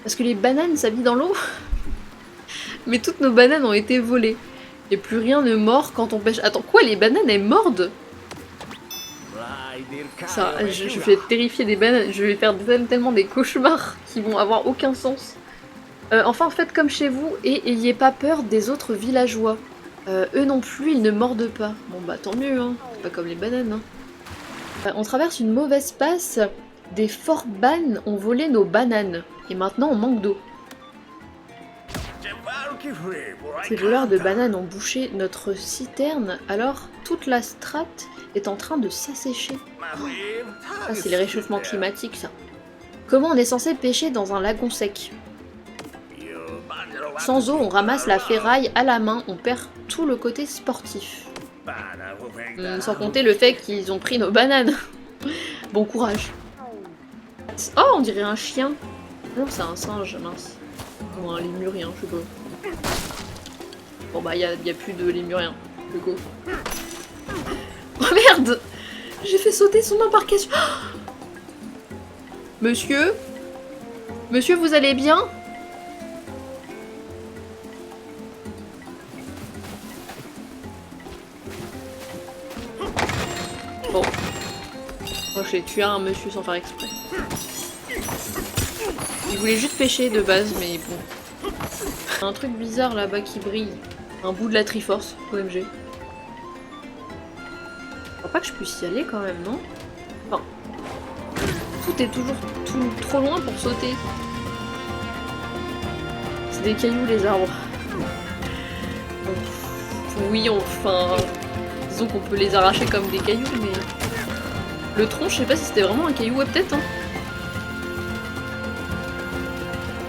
[SPEAKER 1] Parce que les bananes, ça vit dans l'eau. Mais toutes nos bananes ont été volées. Et plus rien ne mord quand on pêche. Attends, quoi? Les bananes, elles mordent? Ça, je vais terrifier des bananes. Je vais faire tellement des cauchemars qui vont avoir aucun sens. Enfin, faites comme chez vous et ayez pas peur des autres villageois. Eux non plus, ils ne mordent pas. Bon bah tant mieux, hein. C'est pas comme les bananes. Hein. On traverse une mauvaise passe. Des Forban ont volé nos bananes. Et maintenant, on manque d'eau. Ces voleurs de bananes ont bouché notre citerne, alors toute la strate est en train de s'assécher. Ah, c'est les réchauffements climatiques, ça. Comment on est censé pêcher dans un lagon sec? Sans eau, on ramasse la ferraille à la main, on perd tout le côté sportif. Sans compter le fait qu'ils ont pris nos bananes. Bon courage. Oh, on dirait un chien. Non, c'est un singe, mince. Ou un lémurien, je sais pas. Bon bah, y a plus de lémurien. Le go. Oh merde! J'ai fait sauter son embarcation. Monsieur? Monsieur, vous allez bien? Bon. Moi, j'ai tué un monsieur sans faire exprès. Il voulait juste pêcher de base, mais bon. Un truc bizarre là-bas qui brille. Un bout de la Triforce, OMG. Je crois pas que je puisse y aller quand même, non? Enfin, tout est toujours trop loin pour sauter. C'est des cailloux les arbres. Oui, enfin... Disons qu'on peut les arracher comme des cailloux, mais... Le tronc, je sais pas si c'était vraiment un caillou, ouais, peut-être, hein.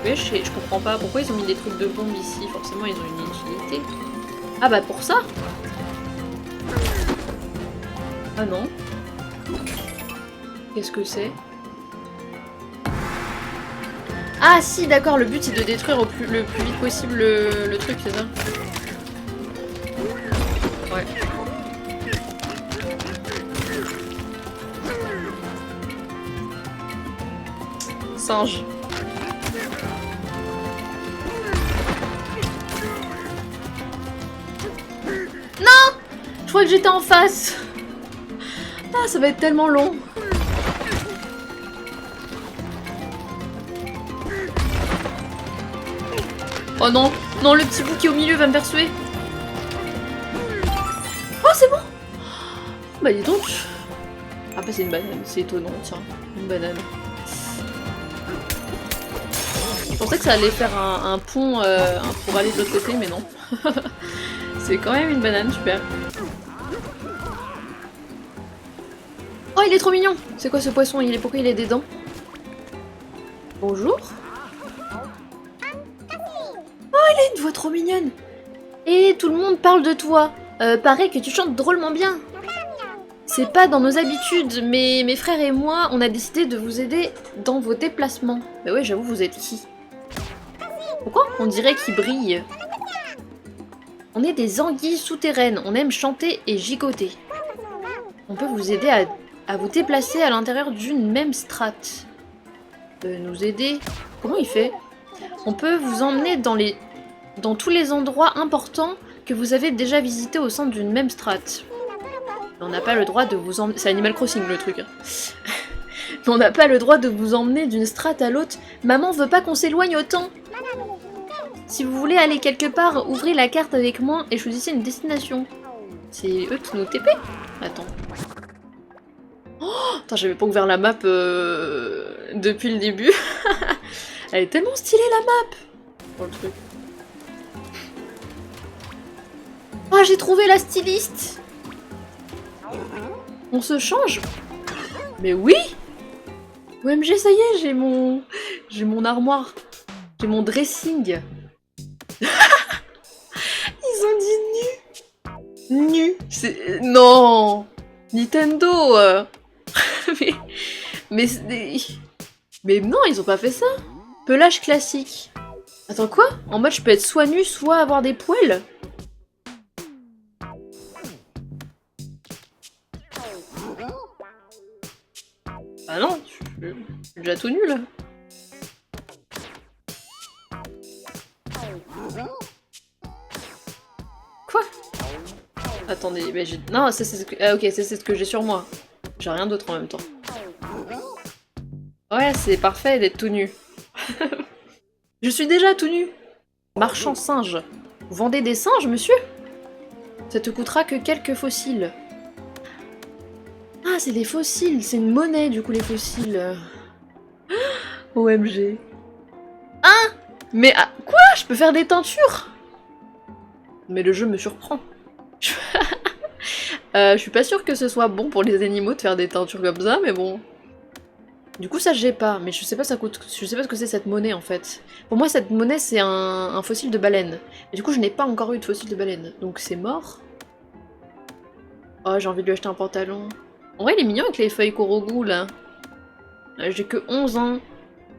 [SPEAKER 1] Ouais, je comprends pas pourquoi ils ont mis des trucs de bombe ici. Forcément, ils ont une utilité. Ah bah pour ça? Ah non. Qu'est-ce que c'est? Ah si, d'accord, le but c'est de détruire le plus vite possible le truc, c'est ça? Ouais. Singe. Non! Je crois que j'étais en face. Ah, ça va être tellement long. Oh non, non, le petit bout qui est au milieu va me faire suer. Oh, c'est bon. Bah dis donc. Ah bah c'est une banane, c'est étonnant, tiens. Une banane. Je pensais que ça allait faire un pont pour aller de l'autre côté, mais non. C'est quand même une banane, super. Oh, il est trop mignon. C'est quoi ce poisson? Pourquoi il a des dents? Bonjour. Oh, il a une voix trop mignonne. Et tout le monde parle de toi. Paraît que tu chantes drôlement bien. C'est pas dans nos habitudes, mais mes frères et moi, on a décidé de vous aider dans vos déplacements. Bah ouais, j'avoue, vous êtes qui? Pourquoi on dirait qu'il brille? On est des anguilles souterraines, on aime chanter et gigoter. On peut vous aider à vous déplacer à l'intérieur d'une même strate. Nous aider? Comment il fait? On peut vous emmener dans tous les endroits importants que vous avez déjà visité au sein d'une même strate. On n'a pas le droit de vous emmener... C'est Animal Crossing le truc. On n'a pas le droit de vous emmener d'une strate à l'autre. Maman veut pas qu'on s'éloigne autant. Si vous voulez aller quelque part, ouvrez la carte avec moi et choisissez une destination. C'est eux qui nous TP? Attends. Oh, attends, j'avais pas ouvert la map depuis le début. Elle est tellement stylée la map. Oh, le truc. Ah, j'ai trouvé la styliste. On se change? Mais oui! OMG, ça y est, j'ai mon armoire. J'ai mon dressing. Ils ont dit nu. Nu. C'est... Non! Nintendo mais non, ils ont pas fait ça. Pelage classique. Attends, quoi? En mode, je peux être soit nu, soit avoir des poils? Ah non, je suis déjà tout nu là. Quoi? Attendez, mais j'ai... Non, c'est ce que... Ah ok, c'est ce que j'ai sur moi. J'ai rien d'autre en même temps. Ouais, c'est parfait d'être tout nu. Je suis déjà tout nu. Marchand singe. Vous vendez des singes, monsieur? Ça te coûtera que quelques fossiles. Ah, c'est des fossiles, c'est une monnaie du coup les fossiles. OMG. Hein? Mais ah, quoi? Je peux faire des teintures? Mais le jeu me surprend. Je suis pas sûre que ce soit bon pour les animaux de faire des teintures comme ça, mais bon. Du coup ça j'ai pas, mais je sais pas ça coûte. Je sais pas ce que c'est cette monnaie en fait. Pour moi cette monnaie c'est un fossile de baleine. Et du coup je n'ai pas encore eu de fossile de baleine. Donc c'est mort. Oh j'ai envie de lui acheter un pantalon. En vrai il est mignon avec les feuilles Korogu là. J'ai que 11 ans.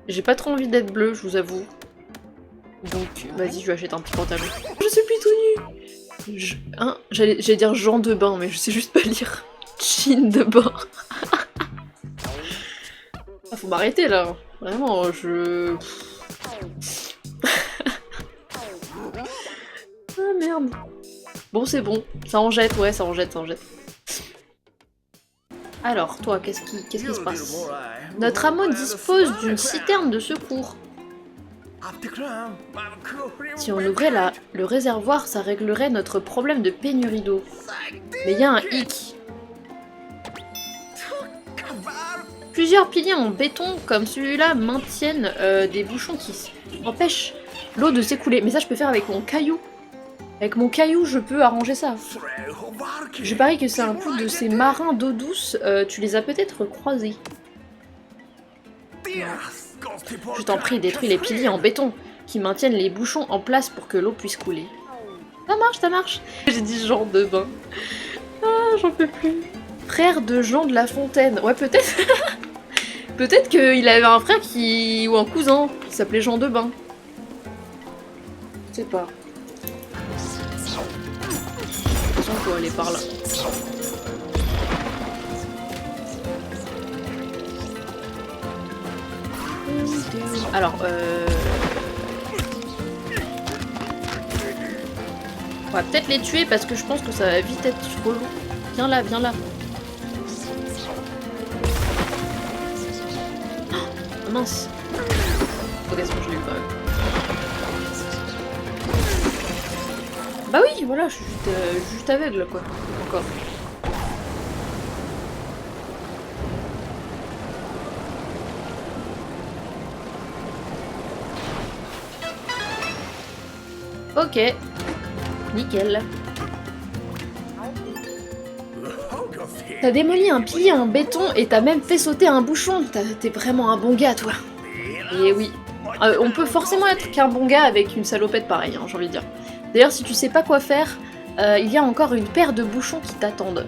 [SPEAKER 1] J'ai pas trop envie d'être bleu, je vous avoue. Donc vas-y je lui achète un petit pantalon. Je suis plus tout nu. J'allais dire Jean de bain mais je sais juste pas lire. Jean de bain. Ah, faut m'arrêter là. Vraiment je... Ah merde. Bon c'est bon. Ça en jette, ouais ça en jette, ça en jette. Alors, toi, qu'est-ce qui se passe? Notre hameau dispose d'une citerne de secours. Si on ouvrait le réservoir, ça réglerait notre problème de pénurie d'eau. Mais il y a un hic. Plusieurs piliers en béton, comme celui-là, maintiennent des bouchons qui empêchent l'eau de s'écouler. Mais ça, je peux faire avec mon caillou. Avec mon caillou, je peux arranger ça. Je parie que c'est un coup de ces marins d'eau douce, tu les as peut-être croisés. Je t'en prie, détruis les piliers en béton qui maintiennent les bouchons en place pour que l'eau puisse couler. Ça marche, ça marche. J'ai dit Jean de bain. Ah, j'en peux plus. Frère de Jean de la Fontaine. Ouais, peut-être. Peut-être qu'il avait un frère qui... ou un cousin qui s'appelait Jean de bain. Je sais pas. Faut aller par là. Alors, on va peut-être les tuer parce que je pense que ça va vite être relou. Viens là, viens là. Oh, mince. Ok, c'est bon, je l'ai eu quand même. Bah oui, voilà, je suis juste aveugle, quoi. Encore. Ok. Nickel. T'as démoli un pilier en béton et t'as même fait sauter un bouchon. T'es vraiment un bon gars, toi. Et oui. On peut forcément être qu'un bon gars avec une salopette pareille, hein, j'ai envie de dire. D'ailleurs, si tu sais pas quoi faire, il y a encore une paire de bouchons qui t'attendent.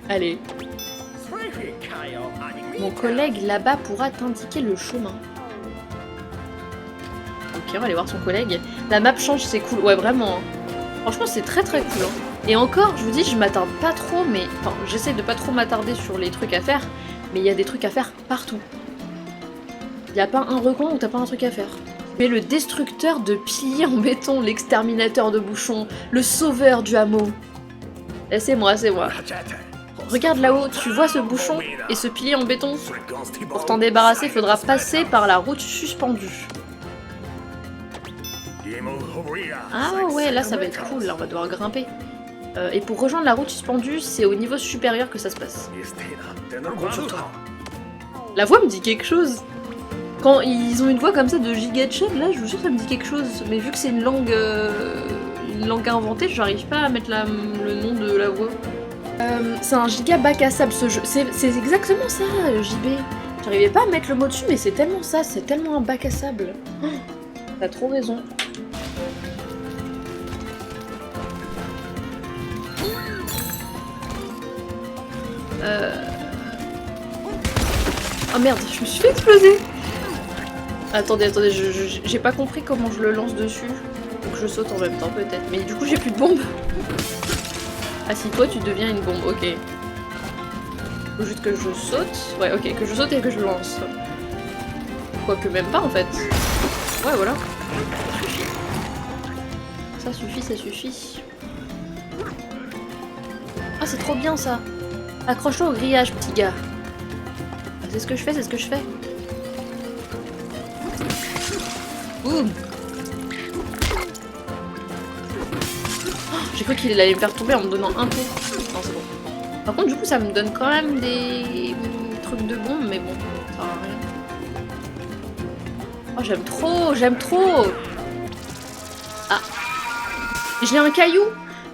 [SPEAKER 1] Allez. Mon collègue là-bas pourra t'indiquer le chemin. Ok, on va aller voir son collègue. La map change, c'est cool. Ouais, vraiment. Hein. Franchement, c'est très très cool. Hein. Et encore, je vous dis, je m'attarde pas trop, mais... Enfin, j'essaie de pas trop m'attarder sur les trucs à faire, mais il y a des trucs à faire partout. Il y a pas un recoin où t'as pas un truc à faire. Tu es le destructeur de piliers en béton, l'exterminateur de bouchons, le sauveur du hameau. Eh, c'est moi, c'est moi. Regarde là-haut, tu vois ce bouchon et ce pilier en béton? Pour t'en débarrasser, il faudra passer par la route suspendue. Ah ouais, là ça va être cool, là on va devoir grimper. Et pour rejoindre la route suspendue, c'est au niveau supérieur que ça se passe. Compte sur toi. La voix me dit quelque chose. Quand ils ont une voix comme ça de giga-chef, là je vous jure ça me dit quelque chose. Mais vu que c'est une langue inventée, j'arrive pas à mettre le nom de la voix. C'est un giga bac à sable ce jeu. C'est exactement ça, JB. J'arrivais pas à mettre le mot dessus, mais c'est tellement ça, c'est tellement un bac à sable. Oh, t'as trop raison. Oh merde, je me suis fait exploser. Attendez, j'ai pas compris comment je le lance dessus. Donc je saute en même temps peut-être. Mais du coup j'ai plus de bombe. Ah si toi tu deviens une bombe, ok. Faut juste que je saute. Ouais ok, que je saute et que je lance. Quoique même pas en fait. Ouais voilà. Ça suffit, ça suffit. Ah c'est trop bien ça. Accroche-toi au grillage petit gars. Ah, c'est ce que je fais, c'est ce que je fais. Boum. J'ai cru qu'il allait me faire tomber en me donnant un coup. Non, c'est bon. Par contre, du coup, ça me donne quand même des trucs de bombe, mais bon, ça sert à rien. Oh, j'aime trop, j'aime trop. Ah. J'ai un caillou.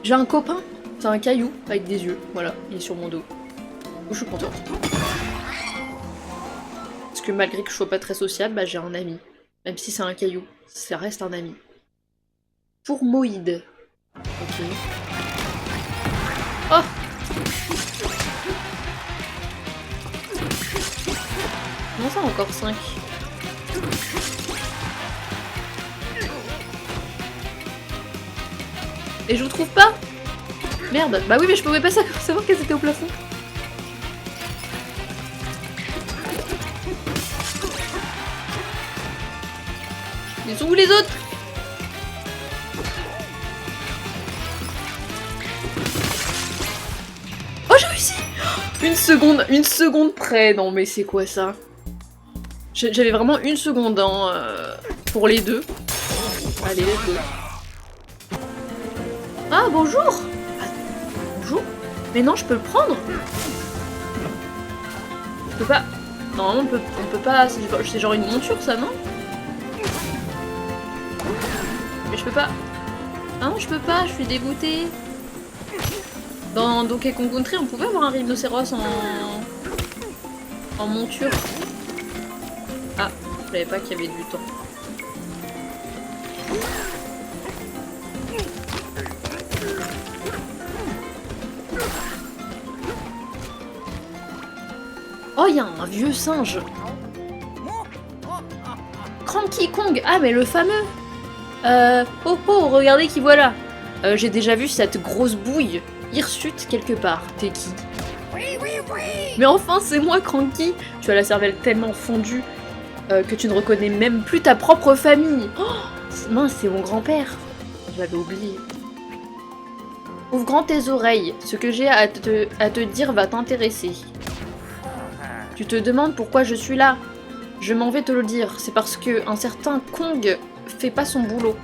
[SPEAKER 1] J'ai un copain. C'est un caillou avec des yeux. Voilà, il est sur mon dos. Je suis contente. Parce que malgré que je sois pas très sociable, bah, j'ai un ami. Même si c'est un caillou, ça reste un ami. Fourmoïde. Ok. Oh! Comment ça encore 5? Et je vous trouve pas? Merde. Bah oui mais je pouvais pas savoir qu'elles étaient au plafond. Ils sont où les autres? Oh j'ai réussi! Une seconde près. Non mais c'est quoi ça? J'avais vraiment une seconde hein, pour les deux. Allez let's go. Ah bonjour! Ah, bonjour? Mais non je peux le prendre? Je peux pas. Normalement on peut pas. C'est genre une monture ça non? Mais je peux pas. Ah non, je peux pas, je suis dégoûtée. Dans Donkey Kong Country, on pouvait avoir un rhinocéros en monture. Ah, je savais pas qu'il y avait du temps. Oh, il y a un vieux singe. Cranky Kong. Ah, mais le fameux. Oh oh, regardez qui voilà. J'ai déjà vu cette grosse bouille hirsute quelque part. T'es qui? Oui. Mais enfin, c'est moi, Cranky. Tu as la cervelle tellement fondue que tu ne reconnais même plus ta propre famille. Oh, mince, c'est mon grand-père. Je l'avais oublié. Ouvre grand tes oreilles. Ce que j'ai à te dire va t'intéresser. Tu te demandes pourquoi je suis là. Je m'en vais te le dire. C'est parce que un certain Kong fait pas son boulot.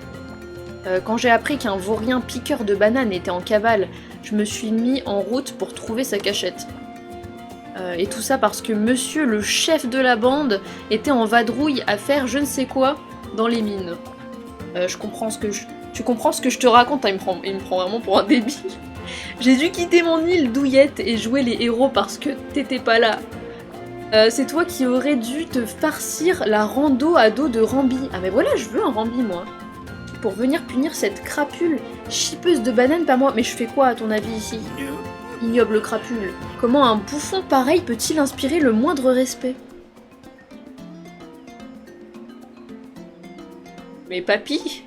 [SPEAKER 1] Quand j'ai appris qu'un vaurien piqueur de bananes était en cavale, je me suis mis en route pour trouver sa cachette. Et tout ça parce que monsieur le chef de la bande était en vadrouille à faire je ne sais quoi dans les mines. Tu comprends ce que je te raconte, hein, il me prend vraiment pour un débile. J'ai dû quitter mon île douillette et jouer les héros parce que t'étais pas là. C'est toi qui aurais dû te farcir la rando à dos de Rambi. Ah mais voilà, je veux un Rambi moi. Pour venir punir cette crapule chipeuse de bananes pas moi. Mais je fais quoi à ton avis ici? Ignoble crapule. Comment un bouffon pareil peut-il inspirer le moindre respect? Mais papy?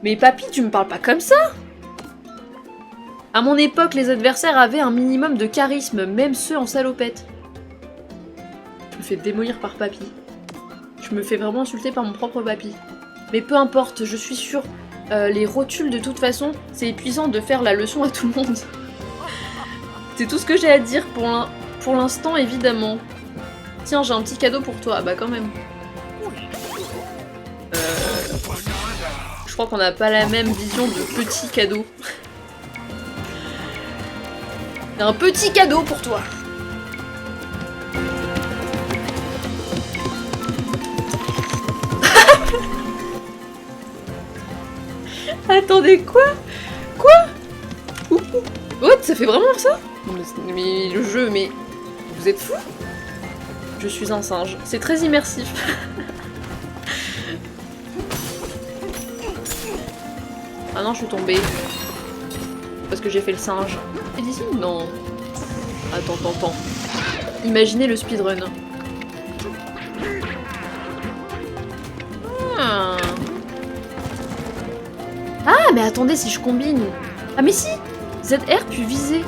[SPEAKER 1] Mais papy, tu me parles pas comme ça? À mon époque, les adversaires avaient un minimum de charisme, même ceux en salopette. Je me fais démolir par papy. Je me fais vraiment insulter par mon propre papy. Mais peu importe, je suis sûre. Les rotules, de toute façon, c'est épuisant de faire la leçon à tout le monde. C'est tout ce que j'ai à dire pour l'instant, évidemment. Tiens, j'ai un petit cadeau pour toi. Ah bah quand même. Je crois qu'on n'a pas la même vision de petit cadeau. Un petit cadeau pour toi. Attendez, quoi? What? Ça fait vraiment ça? Mais le jeu, mais... Vous êtes fous? Je suis un singe. C'est très immersif. Ah non, je suis tombée. Parce que j'ai fait le singe. C'est d'ici? Non. Attends. Imaginez le speedrun. Ah, mais attendez, si je combine... Ah mais si! ZR puis viser.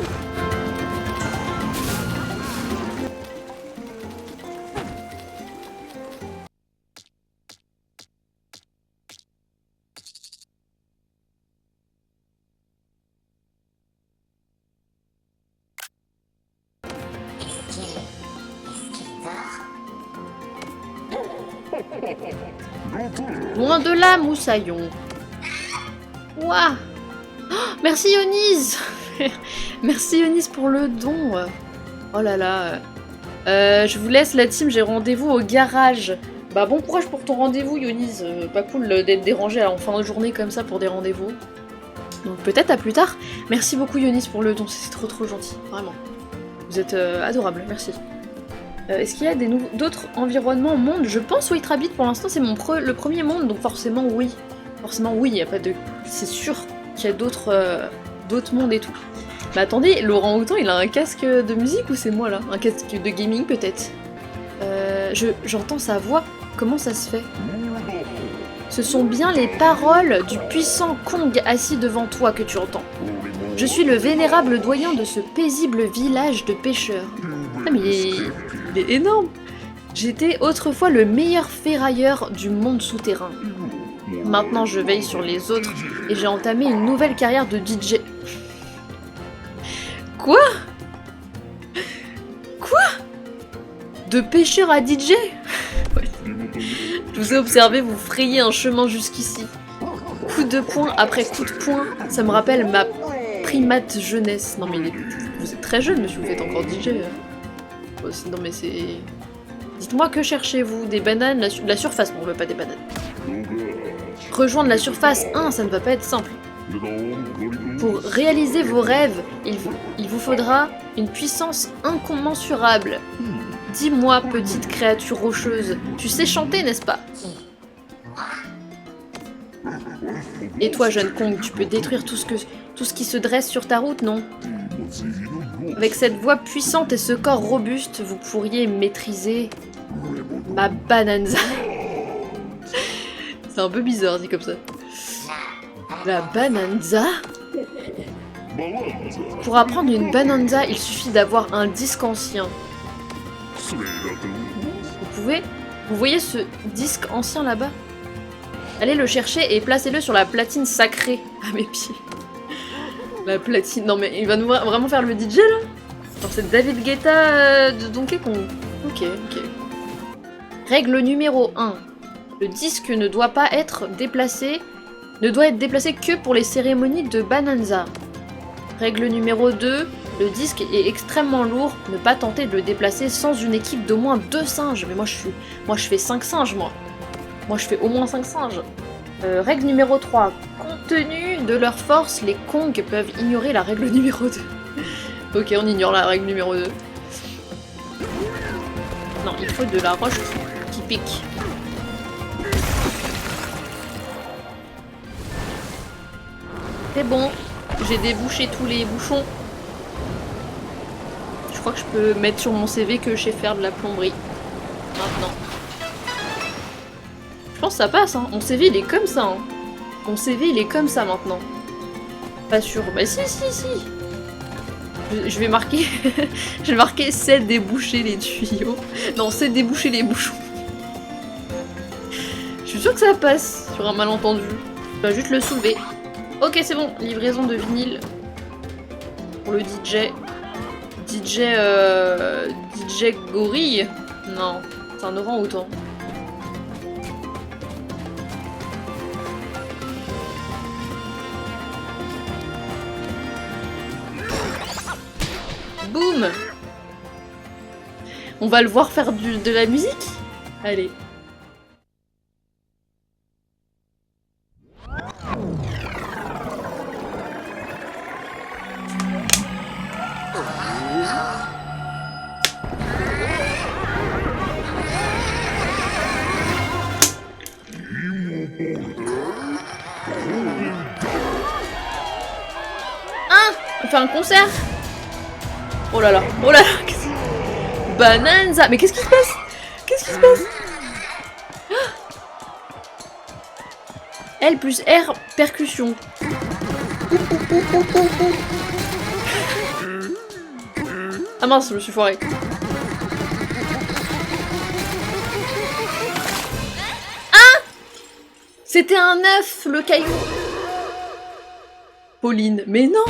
[SPEAKER 1] Loin de là, moussaillon. Ouah. Oh, merci Yonise. Merci Yonise pour le don. Oh là là. Je vous laisse la team, j'ai rendez-vous au garage. Bah bon courage pour ton rendez-vous Yonise. Pas cool d'être dérangé en fin de journée comme ça pour des rendez-vous. Donc peut-être à plus tard. Merci beaucoup Yonise pour le don, c'est trop gentil, vraiment. Vous êtes adorable, merci. Est-ce qu'il y a d'autres environnements monde? Je pense White Rabbit pour l'instant c'est le premier monde, donc forcément oui. Forcément oui, il n'y a pas de... C'est sûr qu'il y a d'autres mondes et tout. Mais attendez, Laurent Houtan il a un casque de musique ou c'est moi là? Un casque de gaming peut-être? J'entends sa voix, comment ça se fait? Ce sont bien les paroles du puissant Kong assis devant toi que tu entends. Je suis le vénérable doyen de ce paisible village de pêcheurs. Ah mais il est énorme. J'étais autrefois le meilleur ferrailleur du monde souterrain. Maintenant je veille sur les autres et j'ai entamé une nouvelle carrière de DJ. Quoi? De pêcheur à DJ? Je vous ai observé vous frayer un chemin jusqu'ici. Coup de poing après coup de poing, ça me rappelle ma primate jeunesse. Non mais vous êtes très jeune monsieur, vous faites encore DJ. Non mais c'est... Dites-moi que cherchez-vous? Des bananes? La surface? Non, on veut pas des bananes. Rejoindre la surface 1, ça ne va pas être simple. Pour réaliser vos rêves, il vous faudra une puissance incommensurable. Dis-moi, petite créature rocheuse, tu sais chanter, n'est-ce pas? Et toi, jeune Kong, tu peux détruire tout ce qui se dresse sur ta route, non? Avec cette voix puissante et ce corps robuste, vous pourriez maîtriser ma Bananza. C'est un peu bizarre dit comme ça. La Bananza? Pour apprendre une Bananza, il suffit d'avoir un disque ancien. Vous voyez ce disque ancien là-bas? Allez le chercher et placez-le sur la platine sacrée à mes pieds. La platine... Non mais il va nous vraiment faire le DJ là? Genre c'est David Guetta de Donkey Kong. Ok. Règle numéro 1. Le disque ne doit être déplacé que pour les cérémonies de Bananza. Règle numéro 2. Le disque est extrêmement lourd, ne pas tenter de le déplacer sans une équipe d'au moins 2 singes. Mais moi je fais 5 singes moi. Moi je fais au moins 5 singes. Règle numéro 3. Compte tenu de leur force, les Kongs peuvent ignorer la règle numéro 2. Ok, on ignore la règle numéro 2. Non, il faut de la roche qui pique. C'est bon, j'ai débouché tous les bouchons. Je crois que je peux mettre sur mon CV que je sais faire de la plomberie. Maintenant. Je pense que ça passe, hein. Mon CV il est comme ça, hein. Mon CV il est comme ça maintenant. Pas sûr. Bah si. Je vais marquer... je vais marquer c'est déboucher les tuyaux. Non, c'est déboucher les bouchons. Je suis sûre que ça passe sur un malentendu. Je dois juste le soulever. Ok, c'est bon. Livraison de vinyle pour le DJ. DJ gorille. Non, c'est un orang-outan. Boum. On va le voir faire de la musique. Allez. On fait un concert. Oh là là, oh là là. Bananza. Mais qu'est-ce qui se passe? Qu'est-ce qui se passe? L plus R, percussion. Ah mince, je me suis foirée. Ah! C'était un œuf, le caillou. Pauline, mais non!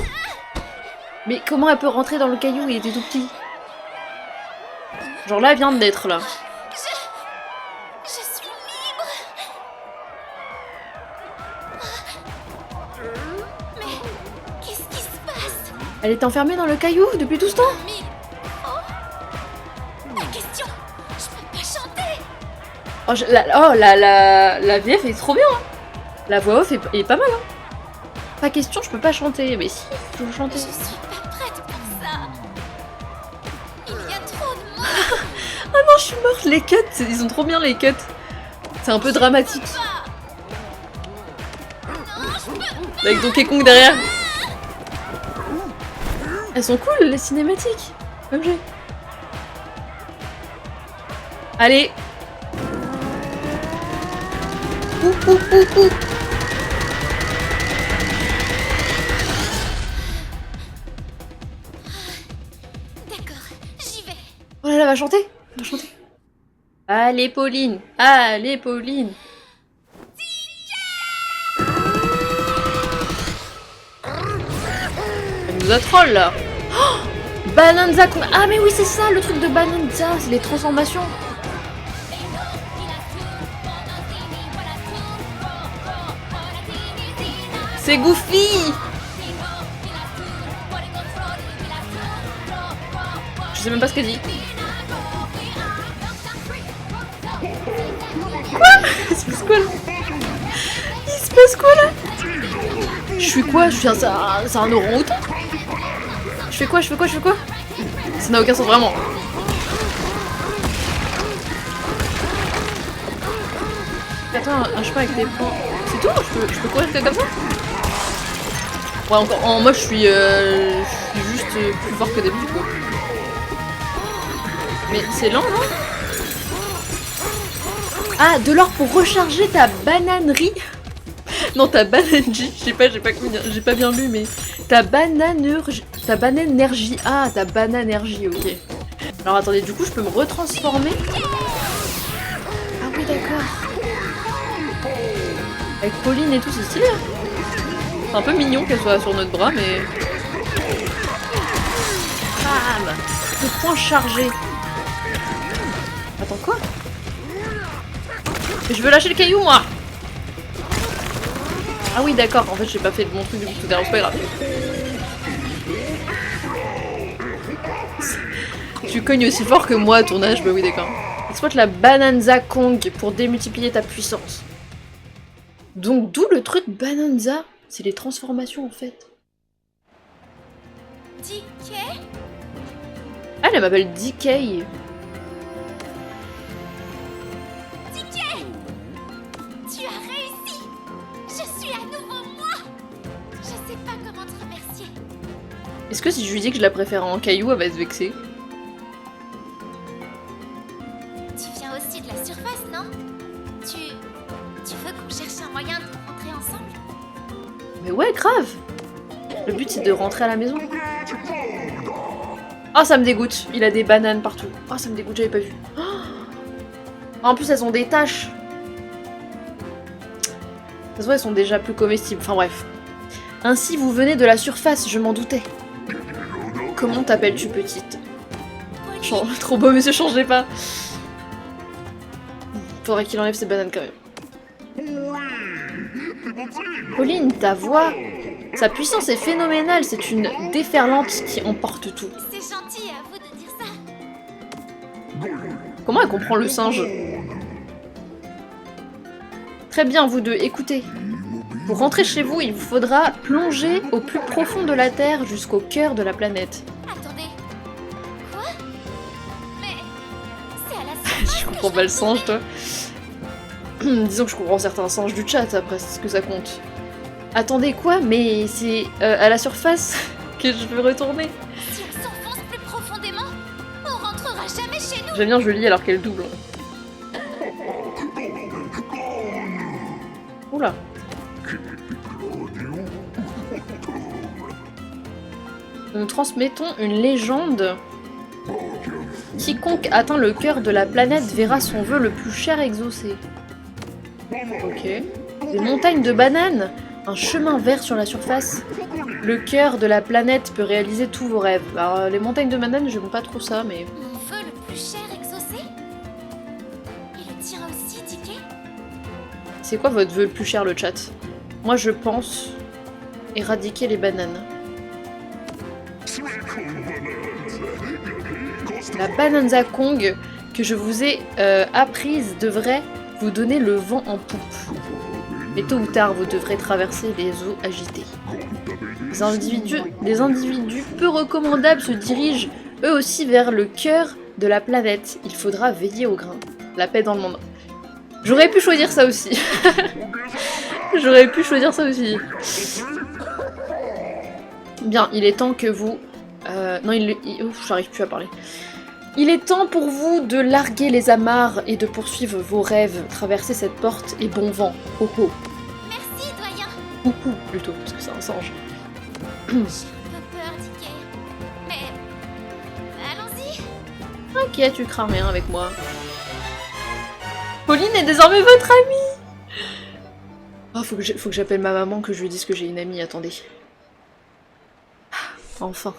[SPEAKER 1] Mais comment elle peut rentrer dans le caillou? Il était tout petit. Genre là, elle vient d'être là.
[SPEAKER 2] Je suis libre. Mais qu'est-ce qui se passe?
[SPEAKER 1] Elle est enfermée dans le caillou depuis tout ce temps?
[SPEAKER 2] Mais oh, la question, je peux pas chanter.
[SPEAKER 1] Oh, la VF est trop bien. Hein. La voix off est pas mal. Hein. Pas question, je peux pas chanter. Mais si, je peux chanter.
[SPEAKER 2] Je suis pas prête pour ça. Il y a trop de monde.
[SPEAKER 1] Ah non, je suis morte. Les cuts, ils sont trop bien les cuts. C'est un peu dramatique. Avec Donkey Kong derrière. Elles sont cool les cinématiques. Comme j'ai. Allez.
[SPEAKER 2] D'accord, j'y vais.
[SPEAKER 1] Oh là là, elle va chanter. Elle va chanter. Allez Pauline. Allez Pauline. Elle nous a troll là. Oh, Bananza. Ah mais oui c'est ça le truc de Bananza, c'est les transformations. C'est Goofy. Je sais même pas ce qu'elle dit. Quoi? Il se passe quoi là? Il se passe quoi là? Je suis quoi? Je suis c'est un orang-outan? Je fais quoi? Je fais quoi? Je fais quoi? Ça n'a aucun sens vraiment. Attends, un chemin avec des points. C'est tout? Je peux courir que comme ça? Ouais, encore. En moi, je suis juste plus fort que d'habitude, quoi. Mais c'est lent, non? Ah, de l'or pour recharger ta bananerie. Non, ta bananerie. J'ai pas bien lu, mais ta bananergie. Ah, ta bananergie, ok. Alors attendez, du coup, je peux me retransformer. Ah oui, d'accord. Avec Pauline et tout, c'est stylé. C'est un peu mignon qu'elle soit sur notre bras, mais... Bam! Le point chargé. Attends, quoi? Je veux lâcher le caillou, moi! Ah oui, d'accord. En fait, j'ai pas fait le bon truc du coup tout à l'heure, c'est pas grave. Tu cognes aussi fort que moi à ton âge, bah oui, d'accord. Exploite la Bananza Kong pour démultiplier ta puissance. Donc, d'où le truc Bananza? C'est les transformations en fait.
[SPEAKER 2] DK?
[SPEAKER 1] Ah, elle m'appelle DK.
[SPEAKER 2] DK! Tu as réussi! Je suis à nouveau moi! Je sais pas comment te remercier.
[SPEAKER 1] Est-ce que si je lui dis que je la préfère en caillou, elle va se vexer?
[SPEAKER 2] Tu viens aussi de la surface, non? Tu veux qu'on cherche un moyen de rentrer ensemble?
[SPEAKER 1] Mais ouais, grave. Le but c'est de rentrer à la maison. Oh, ça me dégoûte. Il a des bananes partout. Oh, ça me dégoûte, j'avais pas vu. Oh, en plus, elles ont des taches. façon, elles sont déjà plus comestibles. Enfin bref. Ainsi, vous venez de la surface, je m'en doutais. Comment t'appelles-tu, petite? Trop beau, monsieur, changez pas. Faudrait qu'il enlève ses bananes quand même. Pauline, ta voix, sa puissance est phénoménale, c'est une déferlante qui emporte tout.
[SPEAKER 2] C'est gentil à vous de dire ça.
[SPEAKER 1] Comment elle comprend le singe? Très bien, vous deux, écoutez. Pour rentrer chez vous, il vous faudra plonger au plus profond de la Terre jusqu'au cœur de la planète.
[SPEAKER 2] Attendez. Quoi? Mais c'est à la surface.
[SPEAKER 1] Je comprends pas le singe, toi. Disons que je comprends certains singes du chat, après, c'est ce que ça compte. Attendez, quoi? Mais c'est à la surface que je veux retourner.
[SPEAKER 2] Si on s'enfonce plus profondément, on rentrera jamais chez nous.
[SPEAKER 1] J'aime bien, je lis alors qu'elle double. Oula. Nous transmettons une légende. Quiconque atteint le cœur de la planète verra son vœu le plus cher exaucé. Ok. Des montagnes de bananes, un chemin vert sur la surface. Le cœur de la planète peut réaliser tous vos rêves. Alors, les montagnes de bananes, j'aime pas trop ça, mais...
[SPEAKER 2] Mon vœu le plus cher exaucé? Et le tien aussi, Ticket?
[SPEAKER 1] C'est quoi votre vœu le plus cher, le chat? Moi, je pense éradiquer les bananes. La Bananza Kong que je vous ai apprise devrait vous donner le vent en poupe. Mais tôt ou tard, vous devrez traverser les eaux agitées. Les individus peu recommandables se dirigent eux aussi vers le cœur de la planète. Il faudra veiller au grain. La paix dans le monde. J'aurais pu choisir ça aussi. J'aurais pu choisir ça aussi. Bien, il est temps que vous... non, ouf, j'arrive plus à parler. Il est temps pour vous de larguer les amarres et de poursuivre vos rêves. Traverser cette porte et bon vent. Oh oh.
[SPEAKER 2] Merci, doyen.
[SPEAKER 1] Coucou, plutôt, parce que c'est un singe.
[SPEAKER 2] J'ai un peu peur, Ticket. Mais... allons-y.
[SPEAKER 1] Ok, tu crains rien avec moi. Pauline est désormais votre amie. Oh, faut que j'appelle ma maman, que je lui dise que j'ai une amie, attendez. Enfin.